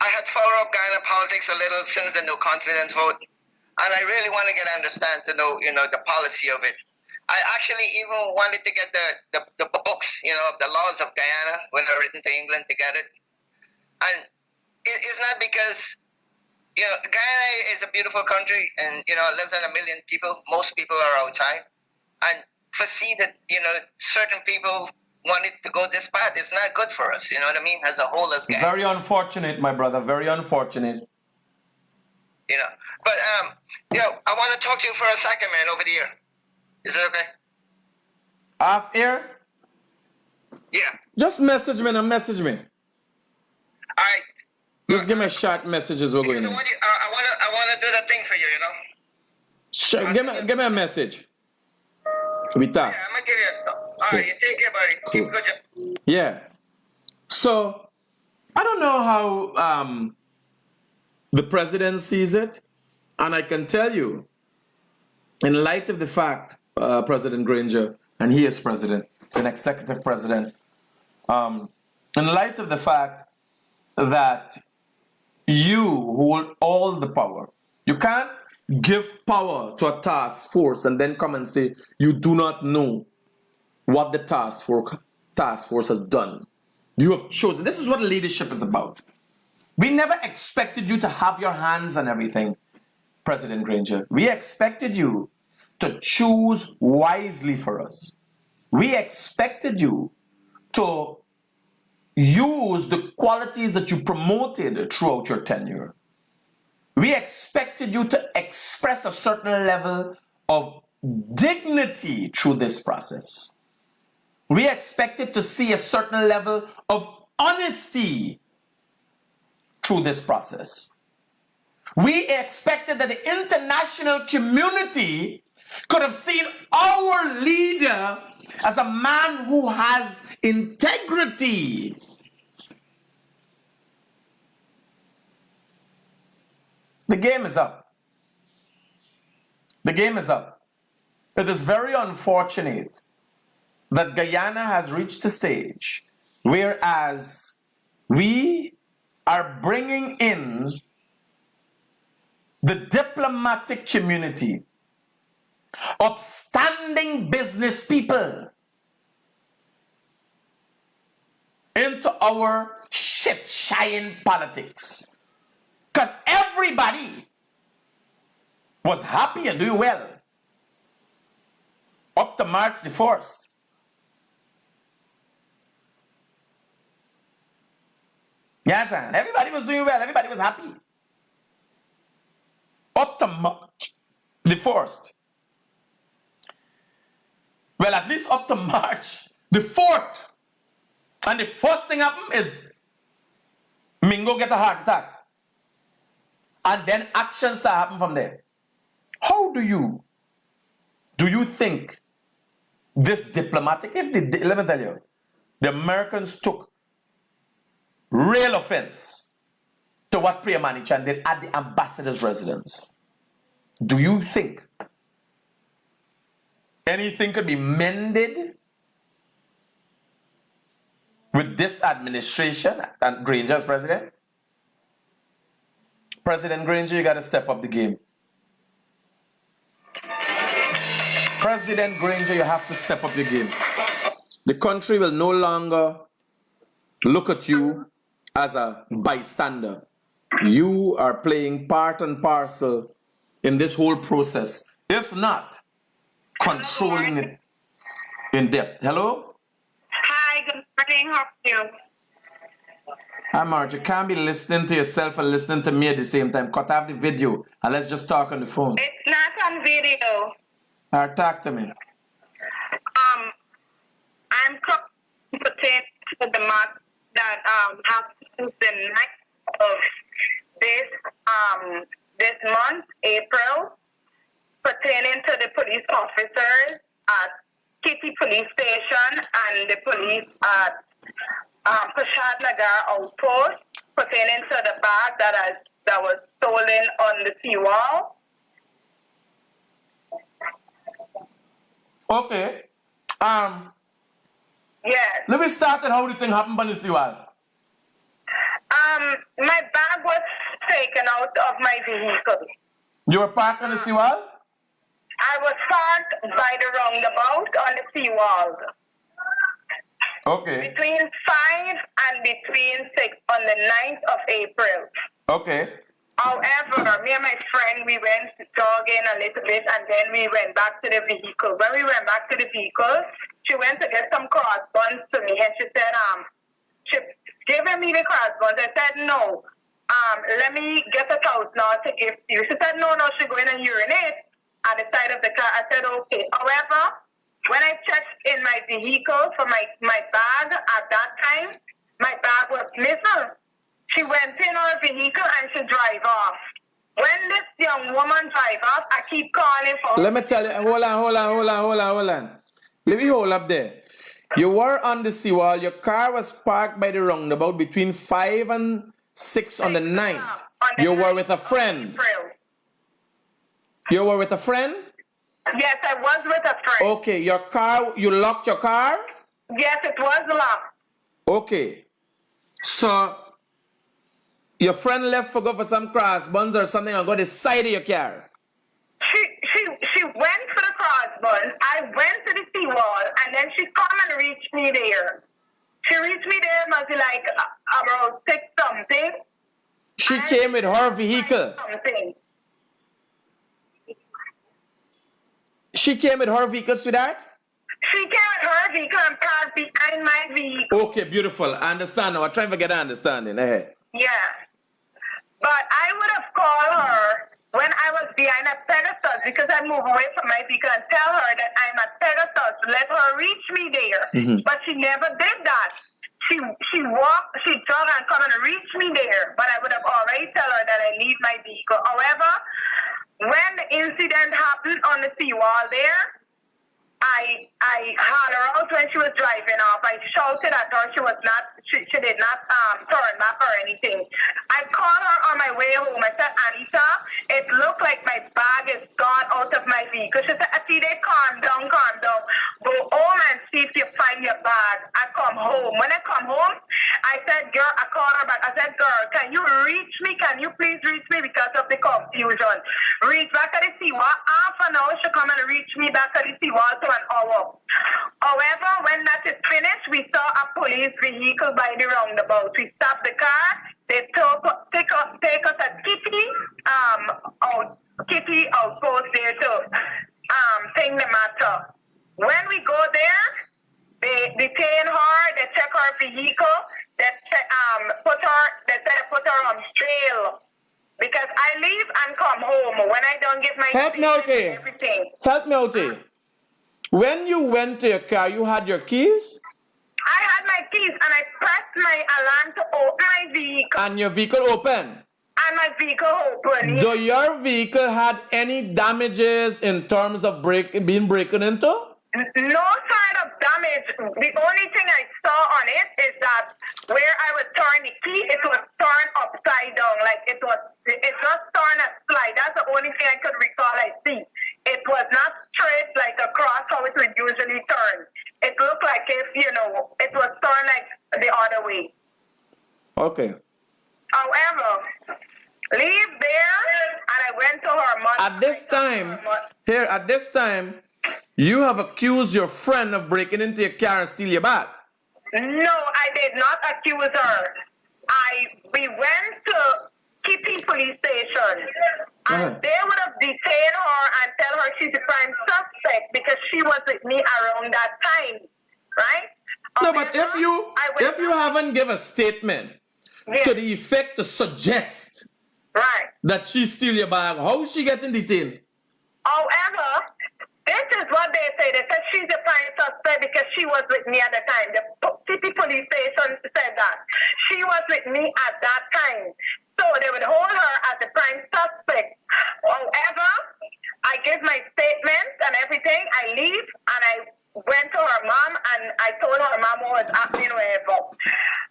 I had followed up Guyana politics a little since the no confidence vote, and I really want to understand to know, the policy of it. I actually even wanted to get the books, of the laws of Guyana when I written to England to get it. And it's not because, Guyana is a beautiful country and, less than 1 million people. Most people are outside. And foresee that, certain people wanted to go this path. It's not good for us, you know what I mean? As a whole, as Guyana. Very unfortunate, my brother. Very unfortunate. But, I want to talk to you for a second, man, over here. Is it okay? Off air? Yeah. Just message me and message me. All right. Just give me a short message as we're going in. I want to do the thing for you, Sure. Give me a message. We talk. Yeah, I'm going to give you a talk. All right, you take care, buddy. Cool. Keep good job. Yeah. So, I don't know how the president sees it. And I can tell you, in light of the fact, President Granger, and he is president, he's an executive president, in light of the fact that you hold all the power, you can't give power to a task force and then come and say you do not know what the task force has done. You have chosen. This is what leadership is about. We never expected you to have your hands on everything, President Granger. We expected you to choose wisely for us. We expected you to use the qualities that you promoted throughout your tenure. We expected you to express a certain level of dignity through this process. We expected to see a certain level of honesty through this process. We expected that the international community could have seen our leader as a man who has integrity. The game is up. The game is up. It is very unfortunate that Guyana has reached a stage whereas we are bringing in the diplomatic community, upstanding business people, into our shit-shying politics. Because everybody was happy and doing well up to March the 1st. Yes, and everybody was doing well. Everybody was happy. Up to March the 1st. Well, at least up to March the 4th. And the first thing happened is Mingo get a heart attack. And then actions start happen from there. How do you think this diplomatic, let me tell you, the Americans took real offense to what Priya Manichan did at the ambassador's residence. Do you think anything could be mended with this administration and Granger as president? President Granger, you got to step up the game. President Granger, you have to step up your game. The country will no longer look at you as a bystander. You are playing part and parcel in this whole process. If not, controlling it in depth. Hello? Hi, good morning. How are you? Hi, Marge. You can't be listening to yourself and listening to me at the same time. Cut off the video and let's just talk on the phone. It's not on video. All right, talk to me. I'm pertaining to the matter that happened the night of this month, April, pertaining to the police officers at Kitty Police Station and the police at Prashad Nagar Outpost, pertaining to the bag that was stolen on the seawall. Okay. Yes. Let me start at how the thing happened on the seawall. My bag was taken out of my vehicle. You were parked on the seawall? I was parked by the roundabout on the seawall. Okay. Between 5 and between 6 on the 9th of April. Okay. However, me and my friend, we went jogging a little bit and then we went back to the vehicle. When we went back to the vehicle, she went to get some crossbuns to me and she said, she gave me the crossbuns. I said, no, let me get a $1,000 to give to you. She said, no, she go in and urinate at the side of the car. I said, okay. However, when I checked in my vehicle for my bag at that time, my bag was missing. She went in her vehicle and she drive off. When this young woman drive off, I keep calling for her. Let me tell you, hold on. Let me hold up there. You were on the seawall. Your car was parked by the roundabout between 5 and 6 on the 9th. You were with a friend. You were with a friend? Yes, I was with a friend. Okay, your car, you locked your car? Yes, it was locked. Okay. So, your friend left for go for some crossbuns or something and go to the side of your car? She went for the crossbuns. I went to the seawall and then she come and reached me there. She reached me there maybe like around 6 something. She came with her vehicle. Something. She came with her vehicle, sweetheart? She came with her vehicle and parked behind my vehicle. Okay, beautiful. I understand now. I'm trying to get an understanding. Ahead. Yeah. But I would have called her when I was behind a pedestal because I moved away from my vehicle and tell her that I'm at pedestal to let her reach me there. Mm-hmm. But she never did that. She walked, she drove and come and reach me there. But I would have already tell her that I leave my vehicle. However, when the incident happened on the seawall there, I hollered out when she was driving off. I shouted at her. She did not turn back or anything. I called her on my way home. I said, Anita, it looked like my bag is gone out of my vehicle. She said, Atide, calm down. Go home and see if you find your bag. I come home. When I come home, I said, girl, I called her back. I said, girl, can you reach me? Can you please reach me because of the confusion? Reach back at the seawall. Half an hour, she come and reach me back at the seawall to an hour. However, when that is finished, we saw a police vehicle by the roundabout. We stopped the car. They take us at Kitty outpost there to think the matter. When we go there, they detain her. They check her vehicle. They put her on trail. Because I leave and come home when I don't give my everything. Help me out here. When you went to your car, you had your keys? I had my keys and I pressed my alarm to open my vehicle. And your vehicle open? And my vehicle open. Do your vehicle had any damages in terms of being broken into? No sort of damage. The only thing I saw on it is that where I was turning the key, it was turned upside down. Like it just turned a slide. That's the only thing I could recall I see. It was not straight like across how it would usually turn. It looked like if, it was turned like the other way. Okay. However, leave there and I went to her mother. At this time, you have accused your friend of breaking into your car and steal your bag. No, I did not accuse her. We went to Kitty Police Station. And they would have detained her and tell her she's a prime suspect because she was with me around that time, right? No, but if you haven't give a statement to the effect to suggest that she steal your bag, how is she getting detained? However, this is what they say. They said she's a prime suspect because she was with me at the time. The city police station said that. She was with me at that time. So they would hold her as a prime suspect. However, I give my statements and everything. I leave and I went to her mom and I told her mom what was happening wherever.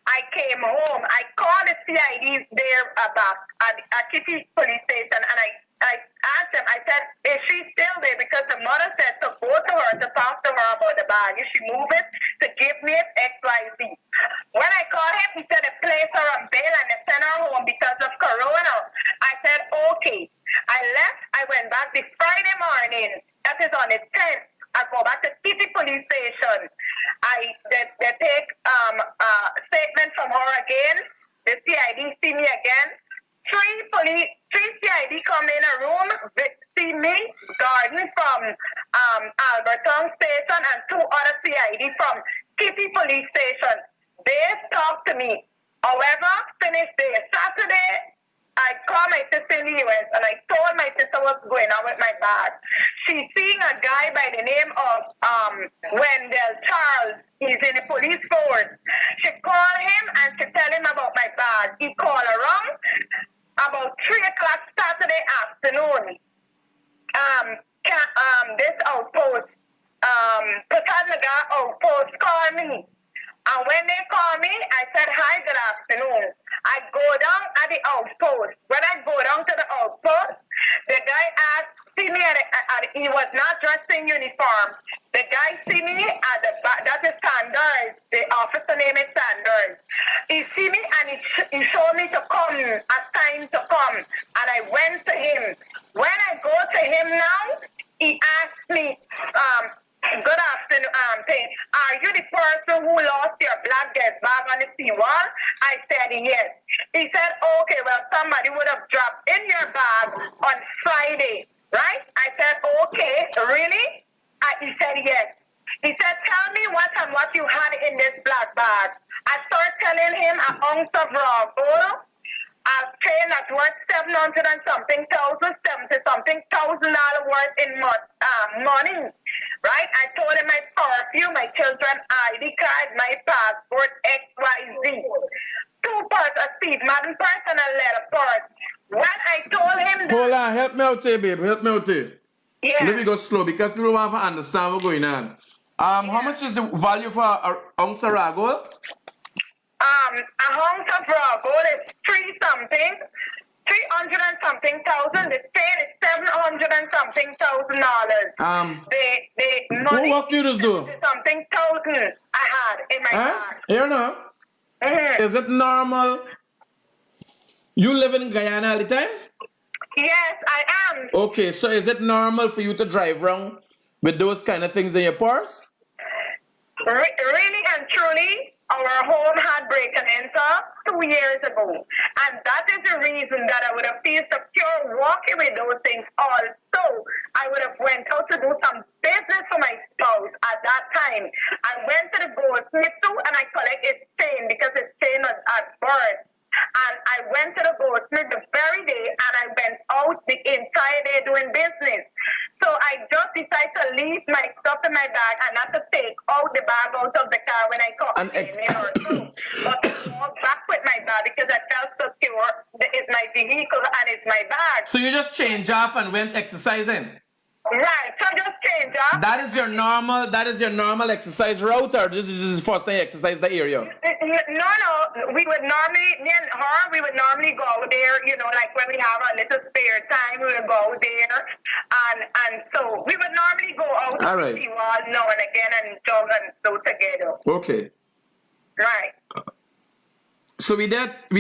I came home. I called the CIDs there back at Kitty police station and I asked them, I said, is she still there? Because the mother said to go to her to talk to her about the bag. If she move it, to give me it, XYZ. When I called him, he said they placed her on bail and they sent her home because of Corona. I said, okay. I left. I went back the Friday morning. That is on the 10th. I go back to Kitty police station. They take statement from her again. The CID see me again. Three CID come in a room, see me, Gordon from Alberton Station and 2 other CID from Kitty Police Station. They talk to me. However, finished day Saturday, I called my sister in the US and I told my sister what's going on with my bag. She's seeing a guy by the name of Wendell Charles. He's in the police force. She called him and she tell him about my bag. He called around about 3 o'clock Saturday afternoon. This outpost, Patanaga outpost called me. And when they called me, I said, hi, good afternoon. I go down at the outpost. When I go down to the outpost, the guy see me he was not dressed in uniform. The guy see me at the back, that is Sanders. The officer name is Sanders. He see me and he showed me to come, a time to come. And I went to him. When I go to him now, he asked me, good afternoon, are you the person who lost your black gas bag on the seawall? I said yes. He said, okay, well, somebody would have dropped in your bag on Friday, right? I said, okay, really? He said yes. He said, tell me what and what you had in this black bag. I started telling him an ounce of raw gold, a chain that worth $700 and something thousand, $70-something thousand worth in money, right? I told him my perfume, my children ID card, my passport, XYZ. 2 parts of Steve Madden purse and a letter purse. When I told him that... Hold on, help me out here, babe. Help me out here. Yeah. Let me go slow because people want to understand what's going on. How much is the value for an ounce of raw gold? A ounce of raw gold is 300 and something thousand. The chain is $700 and something $1,000. The money what you just do? Something thousand I had in my bag. Here now. Is it normal? You live in Guyana all the time? Yes, I am. Okay, so is it normal for you to drive around with those kind of things in your purse? Really and truly, our home had break and enter 2 years ago. And that is the reason that I would have felt secure walking with those things. Also, I would have went out to do some business for my spouse at that time. I went to the goldsmith too and I collected his chain because his chain was at birth. And I went to the goldsmith the very day and I went out the entire day doing business. So I just decided to leave my stuff in my bag and not to take out the bag out of the car when I come in or two. But to walk back with my bag because I felt secure. It's my vehicle and it's my bag. So you just changed off and went exercising? Right, so just change off. That is your normal exercise route, or this is the first time you exercise the area? No, we would normally, me and her, we would normally go there, you know, like when we have a little spare time, we would go there, and so we would normally go out to the seawall now and again and jog and go together. Okay. Right. So we that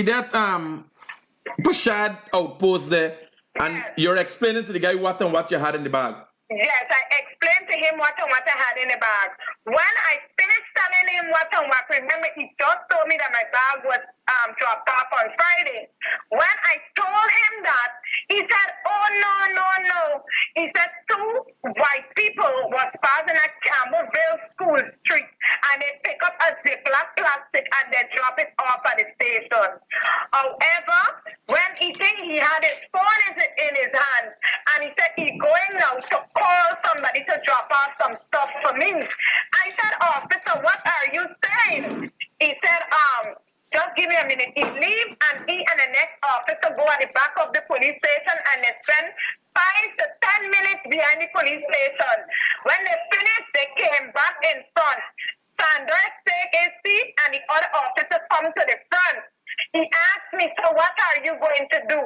Pushad outpost there, and you're explaining to the guy what and what you had in the bag. Yes, I explained to him what and what I had in the bag. When I finished telling him what and what, remember, he just told me that my bag was dropped off on Friday. When I told him that, he said, oh off at the station. However, when he think he had his phone in his hand, and he said he's going now to call somebody to drop off some stuff for me. I said, officer, what are you saying? He said, just give me a minute. He leaves, and he and the next officer go at the back of the police station, and they spend 5 to 10 minutes behind the police station. When they finished, they came back in front. Sanders take his seat, and the other officer come to the front. He asked me, so what are you going to do?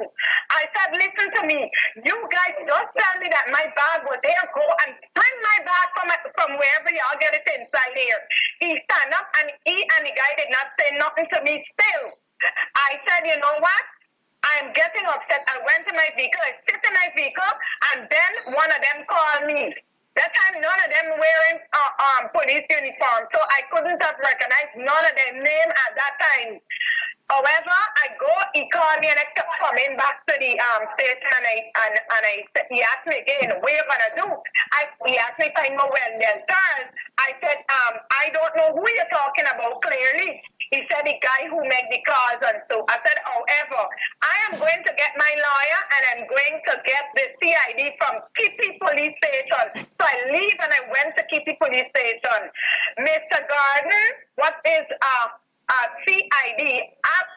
I said, listen to me. You guys just tell me that my bag was there. Go and bring my bag from wherever y'all get it inside here. He stand up, and he and the guy did not say nothing to me still. I said, you know what? I'm getting upset. I went to my vehicle. I sit in my vehicle, and then one of them called me. That time, none of them wearing police uniform, so I couldn't have recognized none of their name at that time. However, he called me, and I kept coming back to the station, and he asked me again, what are you gonna do? He asked me if I know where they're turned. I said, I don't know who you're talking about clearly. He said the guy who made the calls, and so I said, however, I am going to get my lawyer, and I'm going to get the CID from Kitty Police Station. So I leave, and I went to Kitty Police Station. Mr. Gordon, what is CID at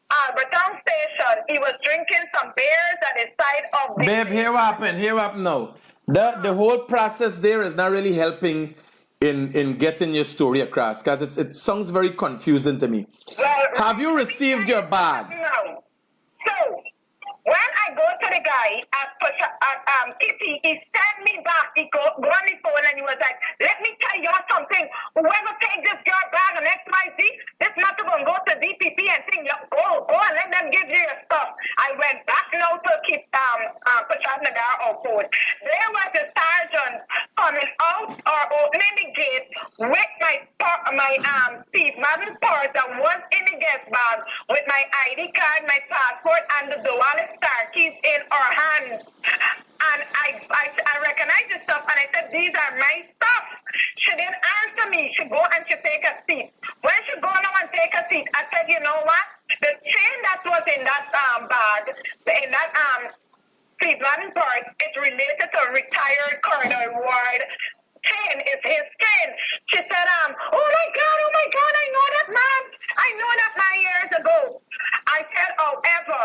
Albertown Station? He was drinking some beers at the side of the... Babe, here what happened now. The whole process there is not really helping in getting your story across, because it sounds very confusing to me. Well, have you received your bag? No. So, when I go to the guy at Kitty, he sent me back. He go on the phone, and he was like, let me tell you something. Whoever takes this girl bag on XYZ, this matter going to go to DPP and think, go and let them give you your stuff. I went back now to keep Pachadnagar Airport. There was a sergeant coming out or opening the gate with my Steve Madden's purse that was in the guest bag with my ID card, my passport, and the Dualis star keys in her hands. And I recognized the stuff, and I said, these are my stuff. She didn't answer me. She go and she take a seat. When she go now and take a seat, I said, you know what? The chain that was in that bag, in that Steve Madden's purse, it's related to a retired Colonel Ward. Chain is his chain. She said, oh my God, I know that man. I know that man years ago. I said, however,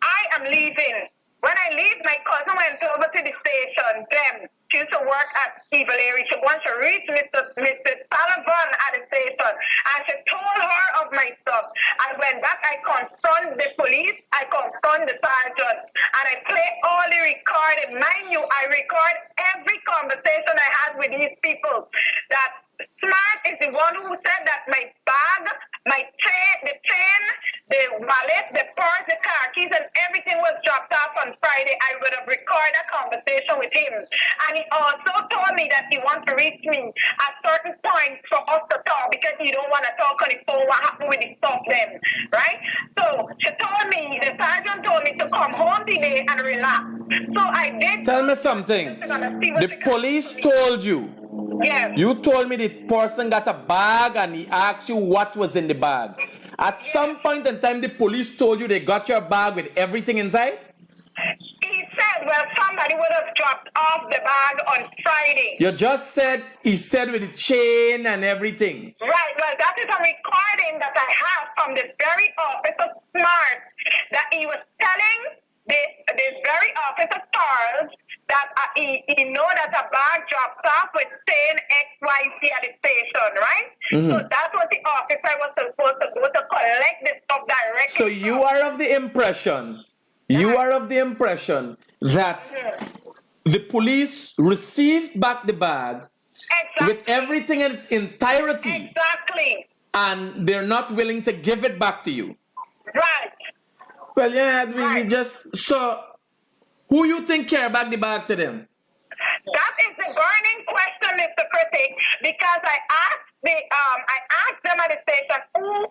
I am leaving. When I leave, my cousin went over to the station. Then she used to work at Evil Area. She wants to reach Mrs. Sullivan at the station, and she told her of my stuff. I went back. I confront the police. I confront the sergeant, and I play all the recording. Mind you, I record every conversation I had with these people. That Smart is the one who said that my bag, my chain, the wallet, the purse, the car keys, and everything was dropped off on Friday. I would have recorded a conversation with him. And he also told me that he wants to reach me at certain points for us to talk, because he don't want to talk on the phone what happened with the stuff then, right? So she told me, the sergeant told me to come home today and relax. So I did. Tell me something. The police told you. Yes. You told me the person got a bag and he asked you what was in the bag. At some point in time, the police told you they got your bag with everything inside? He said, well, somebody would have dropped off the bag on Friday. You just said, he said with the chain and everything. Right, well, that is a recording that I have from this very officer Smart, that he was telling this very officer Charles that he know that a bag dropped off with chain XYZ at the station, right? Mm-hmm. So that was the officer was supposed to go to collect the stuff directly. So you are of the impression, that the police received back the bag with everything in its entirety. Exactly. And they're not willing to give it back to you. Right. Well, yeah, we just, so who you think care back the bag to them? That is the burning question, Mr. Critic, because I asked them at the station who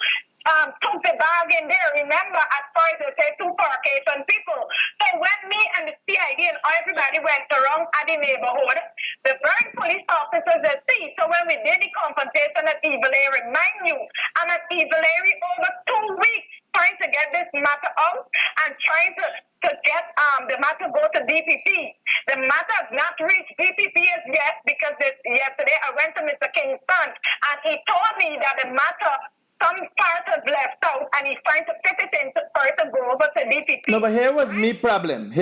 took the bag in there. Remember, at first they said 2 Caucasian people. So when me and the CID and everybody went around at the neighborhood, the very police officers they see. So when we did the confrontation at Evil Area, mind you, I'm at Evil Area over 2 weeks trying to get this matter out and trying to get the matter go to DPP. The matter has not reached DPP as yet because yesterday I went to Mr. Kingston and he told me that the matter, some part is left out and he's trying to fit it in for it to go over to DPP. No, but here was me problem.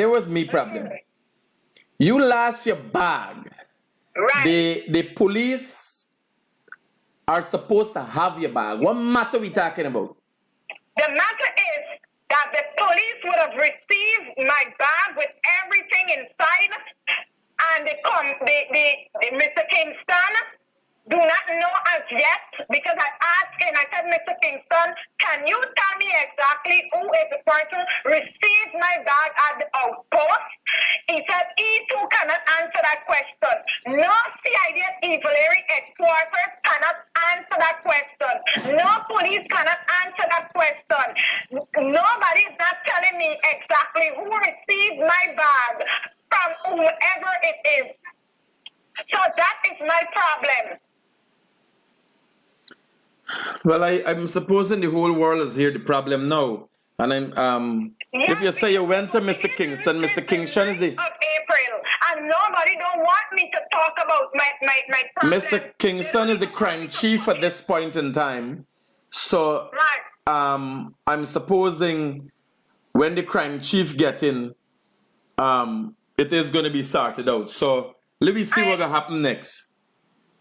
You lost your bag. Right. The police are supposed to have your bag. What matter we talking about? The matter is that the police would have received my bag with everything inside, and Mr. Kingston do not know as yet because I asked him, I said, Mr. Kingston, can you tell me exactly who is the person who received my bag at the outpost? He said he too cannot answer that question. No CID Evil Area headquarters cannot answer that question. No police cannot answer that question. Nobody is not telling me exactly who received my bag from whoever it is. So that is my problem. Well, I'm supposing the whole world is here the problem now. And I'm if you say you went to Mr. Kingston is the of April, and nobody don't want me to talk about my problem. Mr. Kingston is the crime chief at this point in time. So right. I'm supposing when the crime chief get in, it is gonna be sorted out. So let me see what's gonna happen next.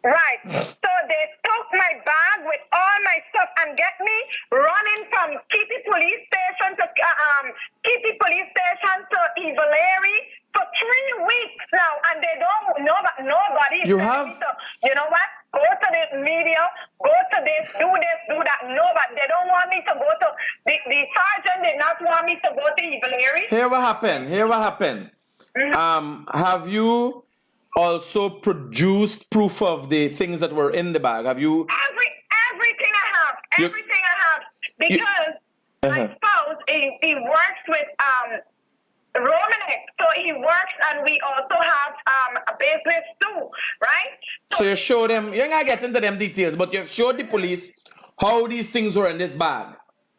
Right. So they took my bag with all my stuff and get me running from Kitty Police Station to Evil Area for 3 weeks now, and they don't nobody. You have. You know what? Go to the media. Go to this. Do that. Nobody. They don't want me to go to the sergeant. Did not want me to go to Evil Area. Here what happened. Mm-hmm. Have you also produced proof of the things that were in the bag? Have you? Everything I have. Because my spouse, he works with Romanek, so he works, and we also have a business too, right? So you show them. You're not getting into them details, but you've showed the police how these things were in this bag.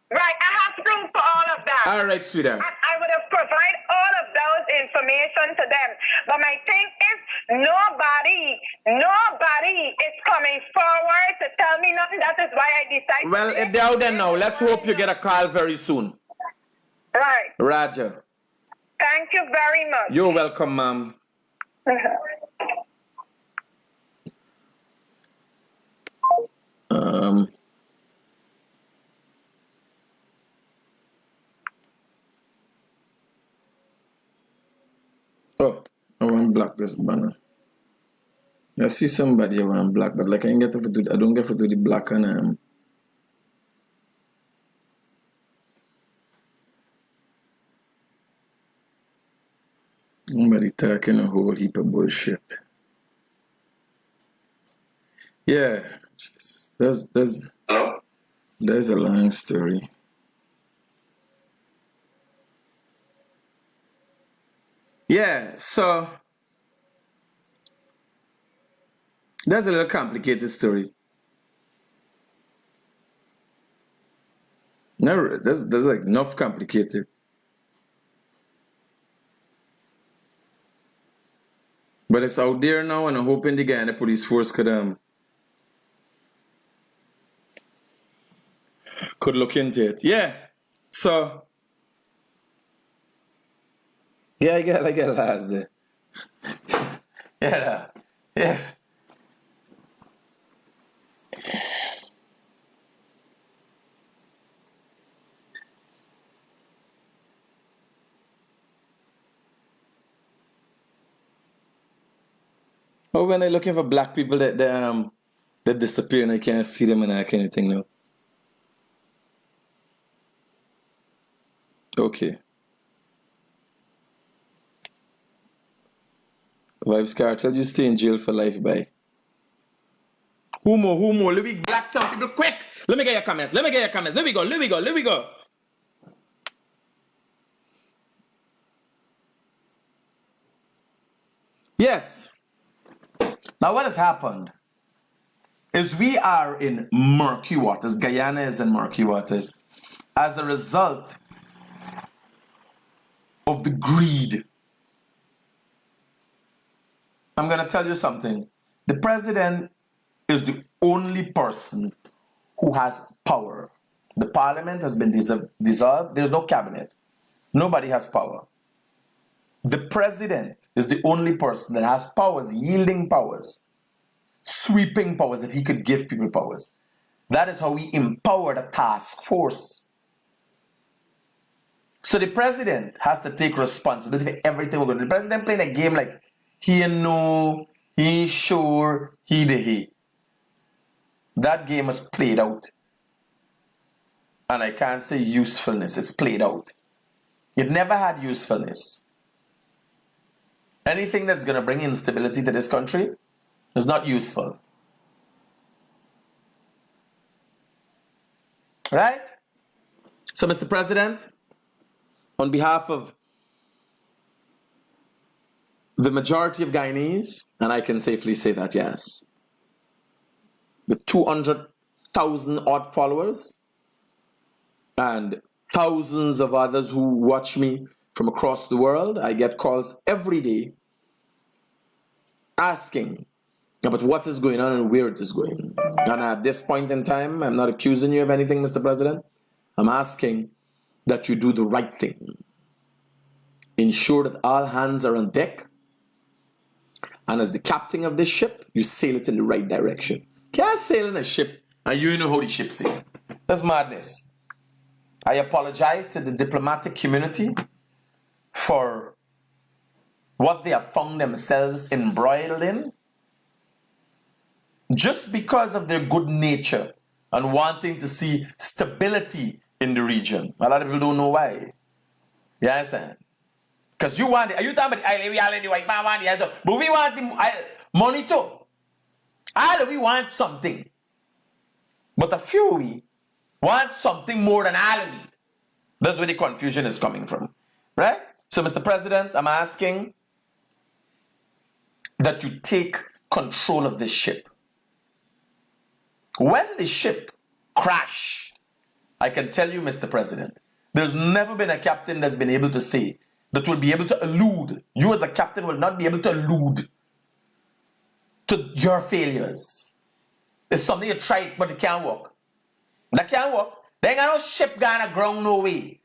Right, I have proof for all of that. All right, sweetheart. I would have provided all of those information to them. But my thing is, nobody is coming forward to tell me nothing. That is why I decided. Well, if they're out there now, let's hope you get a call very soon. Right. Roger. Thank you very much. You're welcome, ma'am. Oh, I want to block this banner. I see somebody I want to block, but like I don't get to do the block and somebody talking a whole heap of bullshit. Yeah, Jesus. There's a long story. Yeah, so that's a little complicated story. No, that's like enough complicated. But it's out there now, and I'm hoping the guy in the police force could look into it. Yeah. So yeah, I get lost there. Yeah. Oh, when I'm looking for black people that disappear and I can't see them and that kind of thing now. Okay. Vibes Cartel, you stay in jail for life, bye. Who more? Let me black some people quick. Let me get your comments. Let me get your comments. Let me go. Let me go. Let me go. Yes. Now what has happened is we are in murky waters. Guyana is in murky waters as a result of the greed. I'm going to tell you something. The president is the only person who has power. The parliament has been dissolved. There's no cabinet. Nobody has power. The president is the only person that has powers, yielding powers, sweeping powers, that he could give people powers. That is how we empower the task force. So the president has to take responsibility for everything we're going to do. The president playing a game like he know, he sure, he the he. That game is played out. And I can't say usefulness, it's played out. It never had usefulness. Anything that's going to bring instability to this country is not useful. Right? So, Mr. President, on behalf of the majority of Guyanese, and I can safely say that, yes, with 200,000 odd followers and thousands of others who watch me from across the world, I get calls every day asking about what is going on and where it is going. And at this point in time, I'm not accusing you of anything, Mr. President. I'm asking that you do the right thing. Ensure that all hands are on deck. And as the captain of this ship, you sail it in the right direction. Can't sail in a ship and you know how the ship sails. That's madness. I apologize to the diplomatic community for what they have found themselves embroiled in, just because of their good nature and wanting to see stability in the region. A lot of people don't know why. You understand? Because you want it. Are you talking about the island? We all in the white man want the island. But we want the money too. All we want something. But a few we want something more than all of we. That's where the confusion is coming from. Right? So, Mr. President, I'm asking that you take control of this ship. When the ship crashed, I can tell you, Mr. President, there's never been a captain that's been able to say that will be able to allude. You as a captain will not be able to allude to your failures. It's something you try, but it can't work. That can't work. There ain't got no ship going aground no way.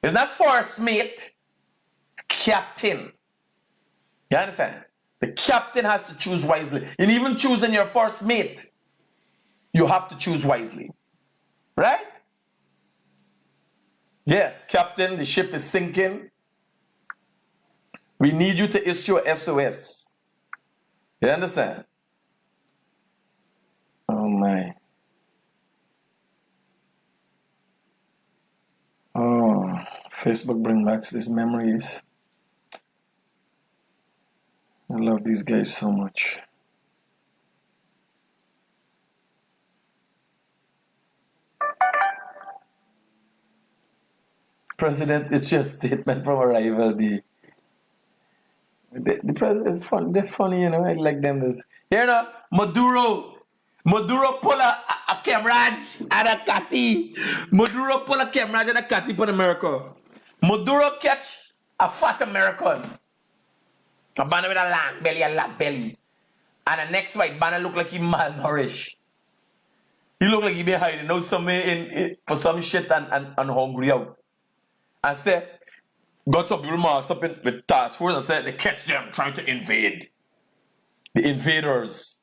It's not first mate, it's captain. You understand? The captain has to choose wisely. And even choosing your first mate, you have to choose wisely. Right? Yes, captain, the ship is sinking. We need you to issue a SOS. You understand? Oh my. Oh, Facebook brings back these memories. I love these guys so much. President, it's your statement from a rival. The president is fun. They're funny, you know. I like them. This here now, Maduro pull a camarade and a catty. Maduro pull a camarade and a catty for America. Maduro catch a fat American. A banner with a long belly, a lap belly. And the next white banner look like he malnourished. He look like he been hiding out somewhere in for some shit and hungry out. And say, got some people masked up with task force and said they catch them trying to invade. The invaders.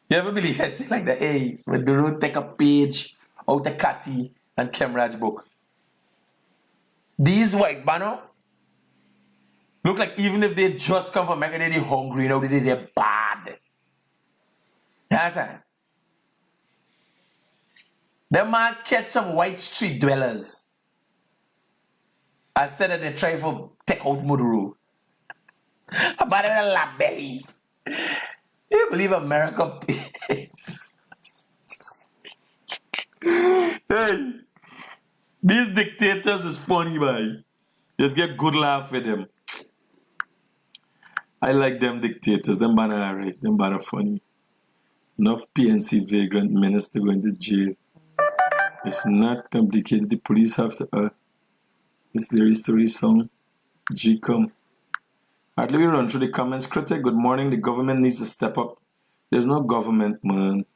You ever believe anything like that? Hey, when the road take a page out of Cathy and Kemrad's book. These white banner look like even if they just come from America, they're hungry now, they're bad. You understand? Them man catch some white street dwellers. I said that they try to take out Maduro. About a lap belly. Do you believe America pays? Hey, these dictators is funny, boy. Just get good laugh with them. I like them dictators. Them banner alright. Them banner funny. Enough PNC vagrant minister going to jail. It's not complicated. The police have to. This Larry Story song. G come. Alright, let me run through the comments. Critic, good morning. The government needs to step up. There's no government, man.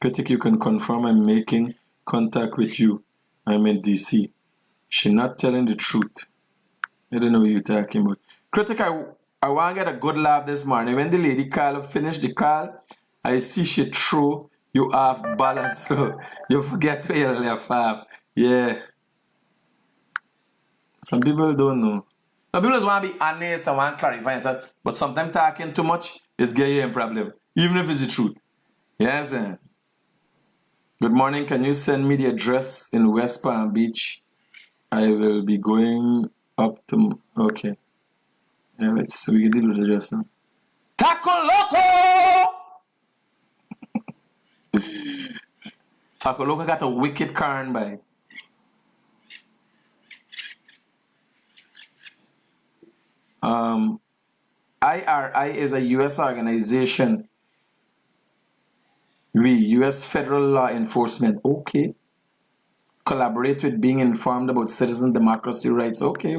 Critic, you can confirm I'm making contact with you. I'm in DC. She's not telling the truth. I don't know what you're talking about. Critic, I want to get a good laugh this morning. When the lady call finished the call, I see she threw you off balance. So you forget where you left off. Yeah. Some people don't know. Some people just want to be honest and want to clarify stuff. But sometimes talking too much is getting you a problem. Even if it's the truth. Yes, sir. Good morning. Can you send me the address in West Palm Beach? I will be going up to... Okay. Yeah, let's so we can deal with the address now. Taco Loco! Taco Loco got a wicked car and by. IRI is a U.S. organization. U.S. federal law enforcement. Okay. Collaborate with being informed about citizen democracy rights. Okay.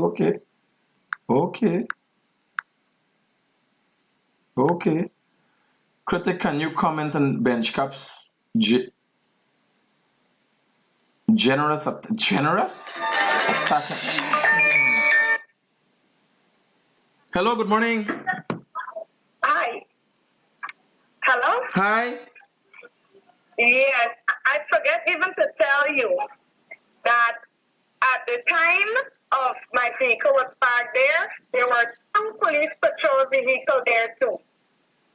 Critic, can you comment on bench caps? Generous? Hello, good morning. Hi. Hello? Hi. Yes, I forget even to tell you that at the time of my vehicle was parked there were 2 police patrol vehicles there too,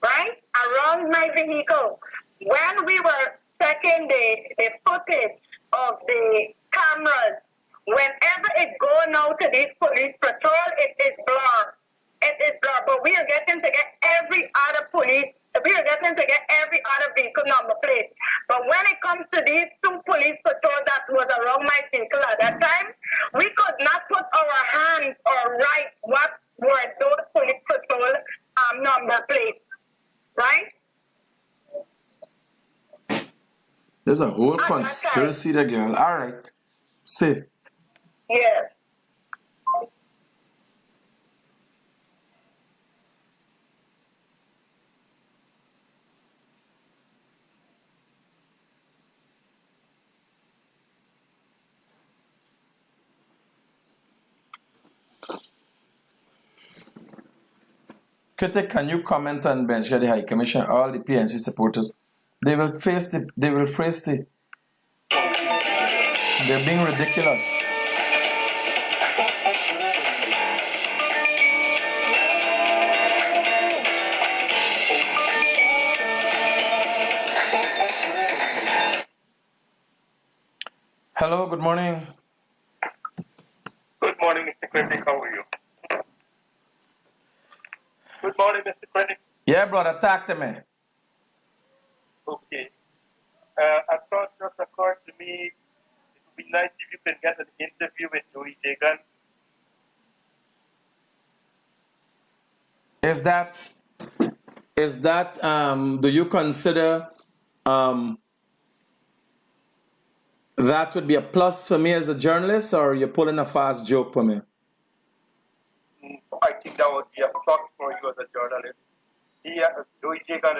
right? Around my vehicle. When we were checking the footage of the cameras, whenever it go now to this police patrol, it is blurred. It is blurred, but we are getting to get every other vehicle number plate. But when it comes to these 2 police patrols that was around my vehicle at that time, we could not put our hands or write what were those police patrol number plates, right? There's a whole conspiracy there, girl. All right. Say. Yes. Critic, can you comment on bench the High Commission? All the PNC supporters, they're being ridiculous. Hello, good morning. Good morning, Mr. Critic. How are you? Good morning, Mr. Critic. Yeah, brother, talk to me. Okay. I thought just occurred to me it would be nice if you could get an interview with Joey Jagan. Is that do you consider that would be a plus for me as a journalist, or you're pulling a fast joke for me? I think that would be a plus for you as a journalist. Joey Jagan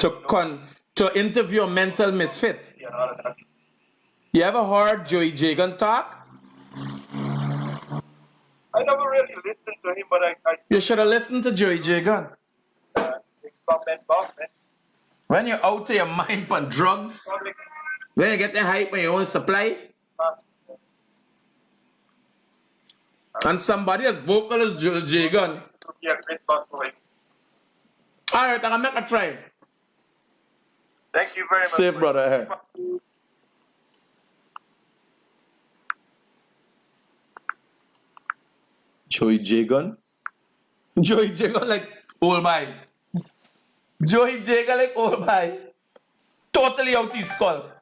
To interview a mental misfit. You ever heard Joey Jagan talk? I never really listened to him, but I You should have listened to Joey Jagan. When you're out of your mind on drugs, when you get the hype on your own supply, and somebody as vocal as Joey Jagan. Alright, I'm gonna make a try. Thank you very much. Safe, brother. Joey Jagan? Joey Jagan like old boy. Joey Jagan like old boy. Totally out his skull.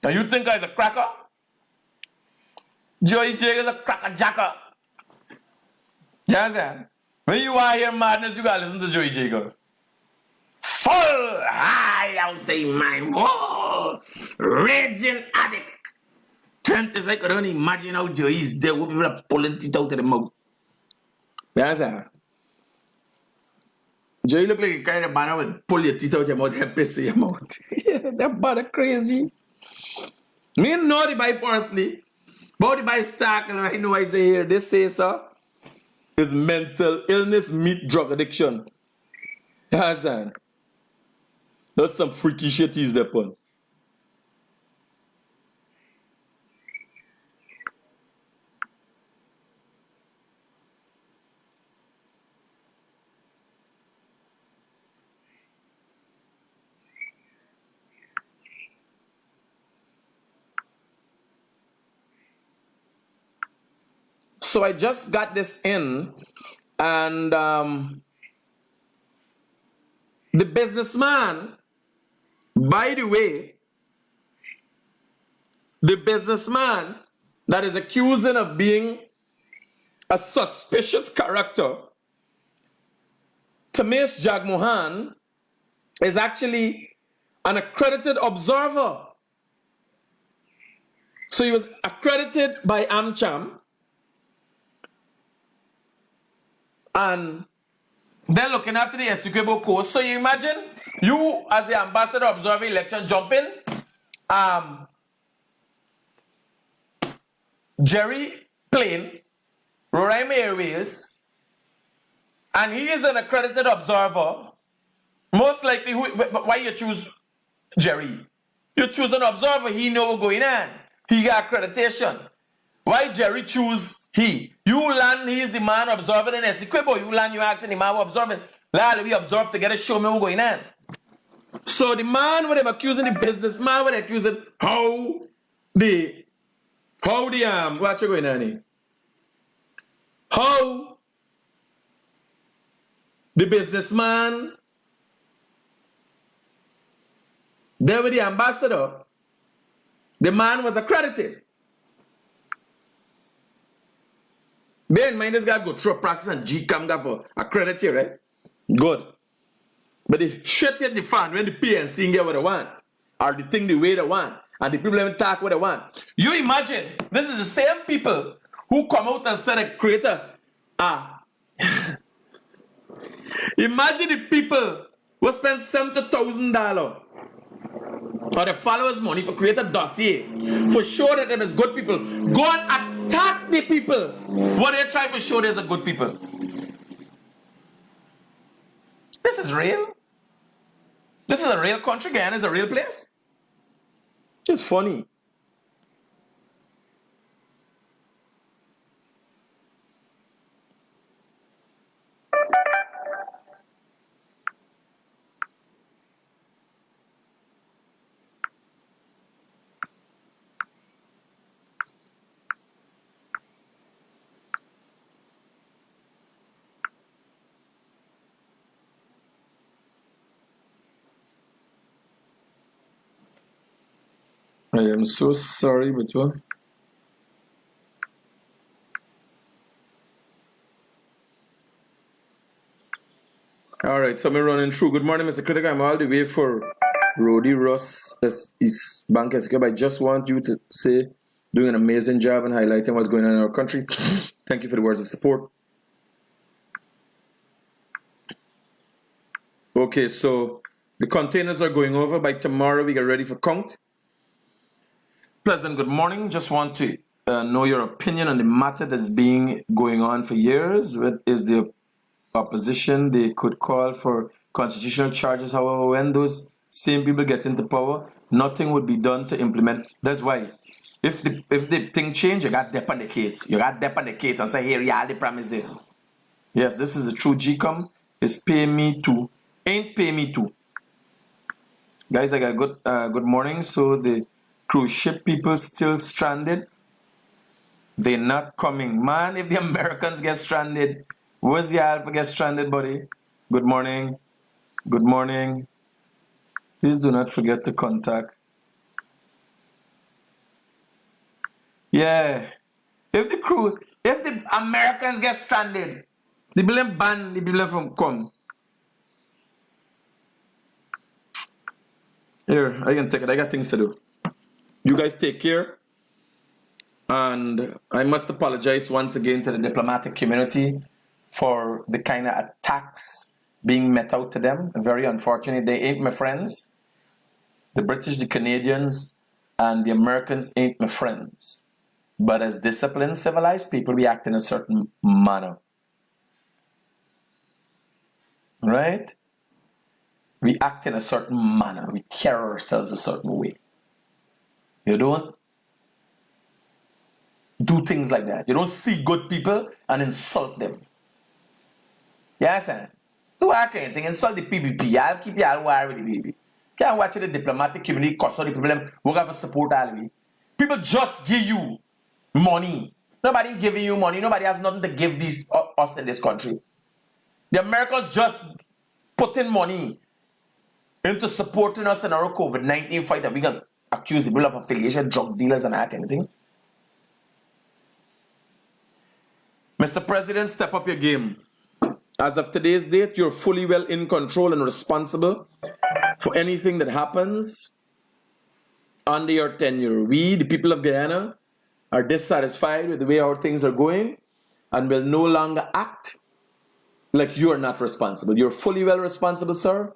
And you think he's a cracker? Joey J is a cracker jacker. You understand? When you want to hear madness, you gotta listen to Joey J. Girl. Full high out in my wall. Raging addict. 20 seconds, I don't imagine how Joey is there with people are pulling teeth out of the mouth. You understand? Joey look like a kind of banner with pull your teeth out your mouth and piss in your mouth. Yeah, that banner crazy. Me know the Bible personally. But the Bible talking, I know I say here, they say so. Is mental illness meet drug addiction. You understand? That's some freaky shit he's there on. So I just got this in, and the businessman, by the way, the businessman that is accusing of being a suspicious character, Tamesh Jagmohan, is actually an accredited observer. So he was accredited by AmCham, and they're looking after the Essequibo Coast. So you imagine you as the ambassador observing election jumping, Jerry Plane, Roraima Airways, and he is an accredited observer. Most likely, why you choose Jerry? You choose an observer, he know what's going on. He got accreditation. Why Jerry choose he? You land, he is the man observing in Essequibo. You land, you asking the man observing. Lad, we observe together, show me what's going on. So the man with him accusing the businessman with accusing how the what's going on here? How the businessman there with the ambassador, the man was accredited. Bear in mind, this guy go through a process and GCAM got for accredited, right? Good. But the shit hit the fan when the PNC get what they want, or the thing the way they want, and the people even talk what they want. You imagine, this is the same people who come out and said a creator. Imagine the people who spend $70,000 or the followers' money for create a dossier for sure that them is good people. Go and attack the people. What they try to show there's a good people. This is real. This is a real country. Guyana is a real place. It's funny. I am so sorry, but what? All right, so I'm running through. Good morning, Mr. Critic. I'm all the way for Rody Ross, East Bank Escape. I just want you to say, doing an amazing job and highlighting what's going on in our country. Thank you for the words of support. Okay, so the containers are going over. By tomorrow, we get ready for count. Pleasant good morning. Just want to know your opinion on the matter that's been going on for years. What is the opposition? They could call for constitutional charges. However, when those same people get into power, nothing would be done to implement. That's why, if the thing change, you got dep on the case. You got dep on the case and say, here, yeah, they promise this. Yes, this is a true GCOM. It's pay me too. Ain't pay me too. Guys, I got good morning. So the cruise ship people still stranded. They're not coming. Man, if the Americans get stranded, where's the Alpha get stranded, buddy? Good morning. Good morning. Please do not forget to contact Yeah. If the Americans get stranded, the people ban the people from come. Here, I can take it. I got things to do. You guys take care. And I must apologize once again to the diplomatic community for the kind of attacks being met out to them. Very unfortunate. They ain't my friends. The British, the Canadians, and the Americans ain't my friends. But as disciplined, civilized people, we act in a certain manner. Right? We act in a certain manner. We carry ourselves a certain way. You don't do things like that. You don't see good people and insult them. Yes, sir. Do I can't think insult the PPP. I'll keep you all wired with the baby. Can't watch the diplomatic community cost all the people who have support all of you. People just give you money. Nobody giving you money. Nobody has nothing to give these us in this country. The Americans just putting money into supporting us in our COVID-19 fight, that we can accuse the people of affiliation, drug dealers, and that kind of thing. Mr. President, step up your game. As of today's date, you're fully well in control and responsible for anything that happens under your tenure. We, the people of Guyana, are dissatisfied with the way our things are going and will no longer act like you are not responsible. You're fully well responsible, sir.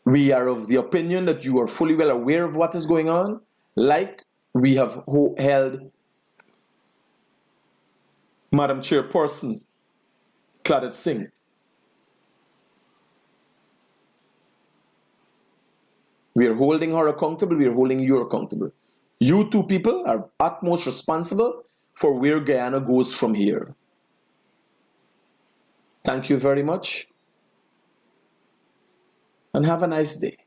We are of the opinion that you are fully well aware of what is going on, like we have held Madam Chairperson Claudette Singh. We are holding her accountable. We are holding you accountable. You two people are utmost responsible for where Guyana goes from here. Thank you very much. And have a nice day.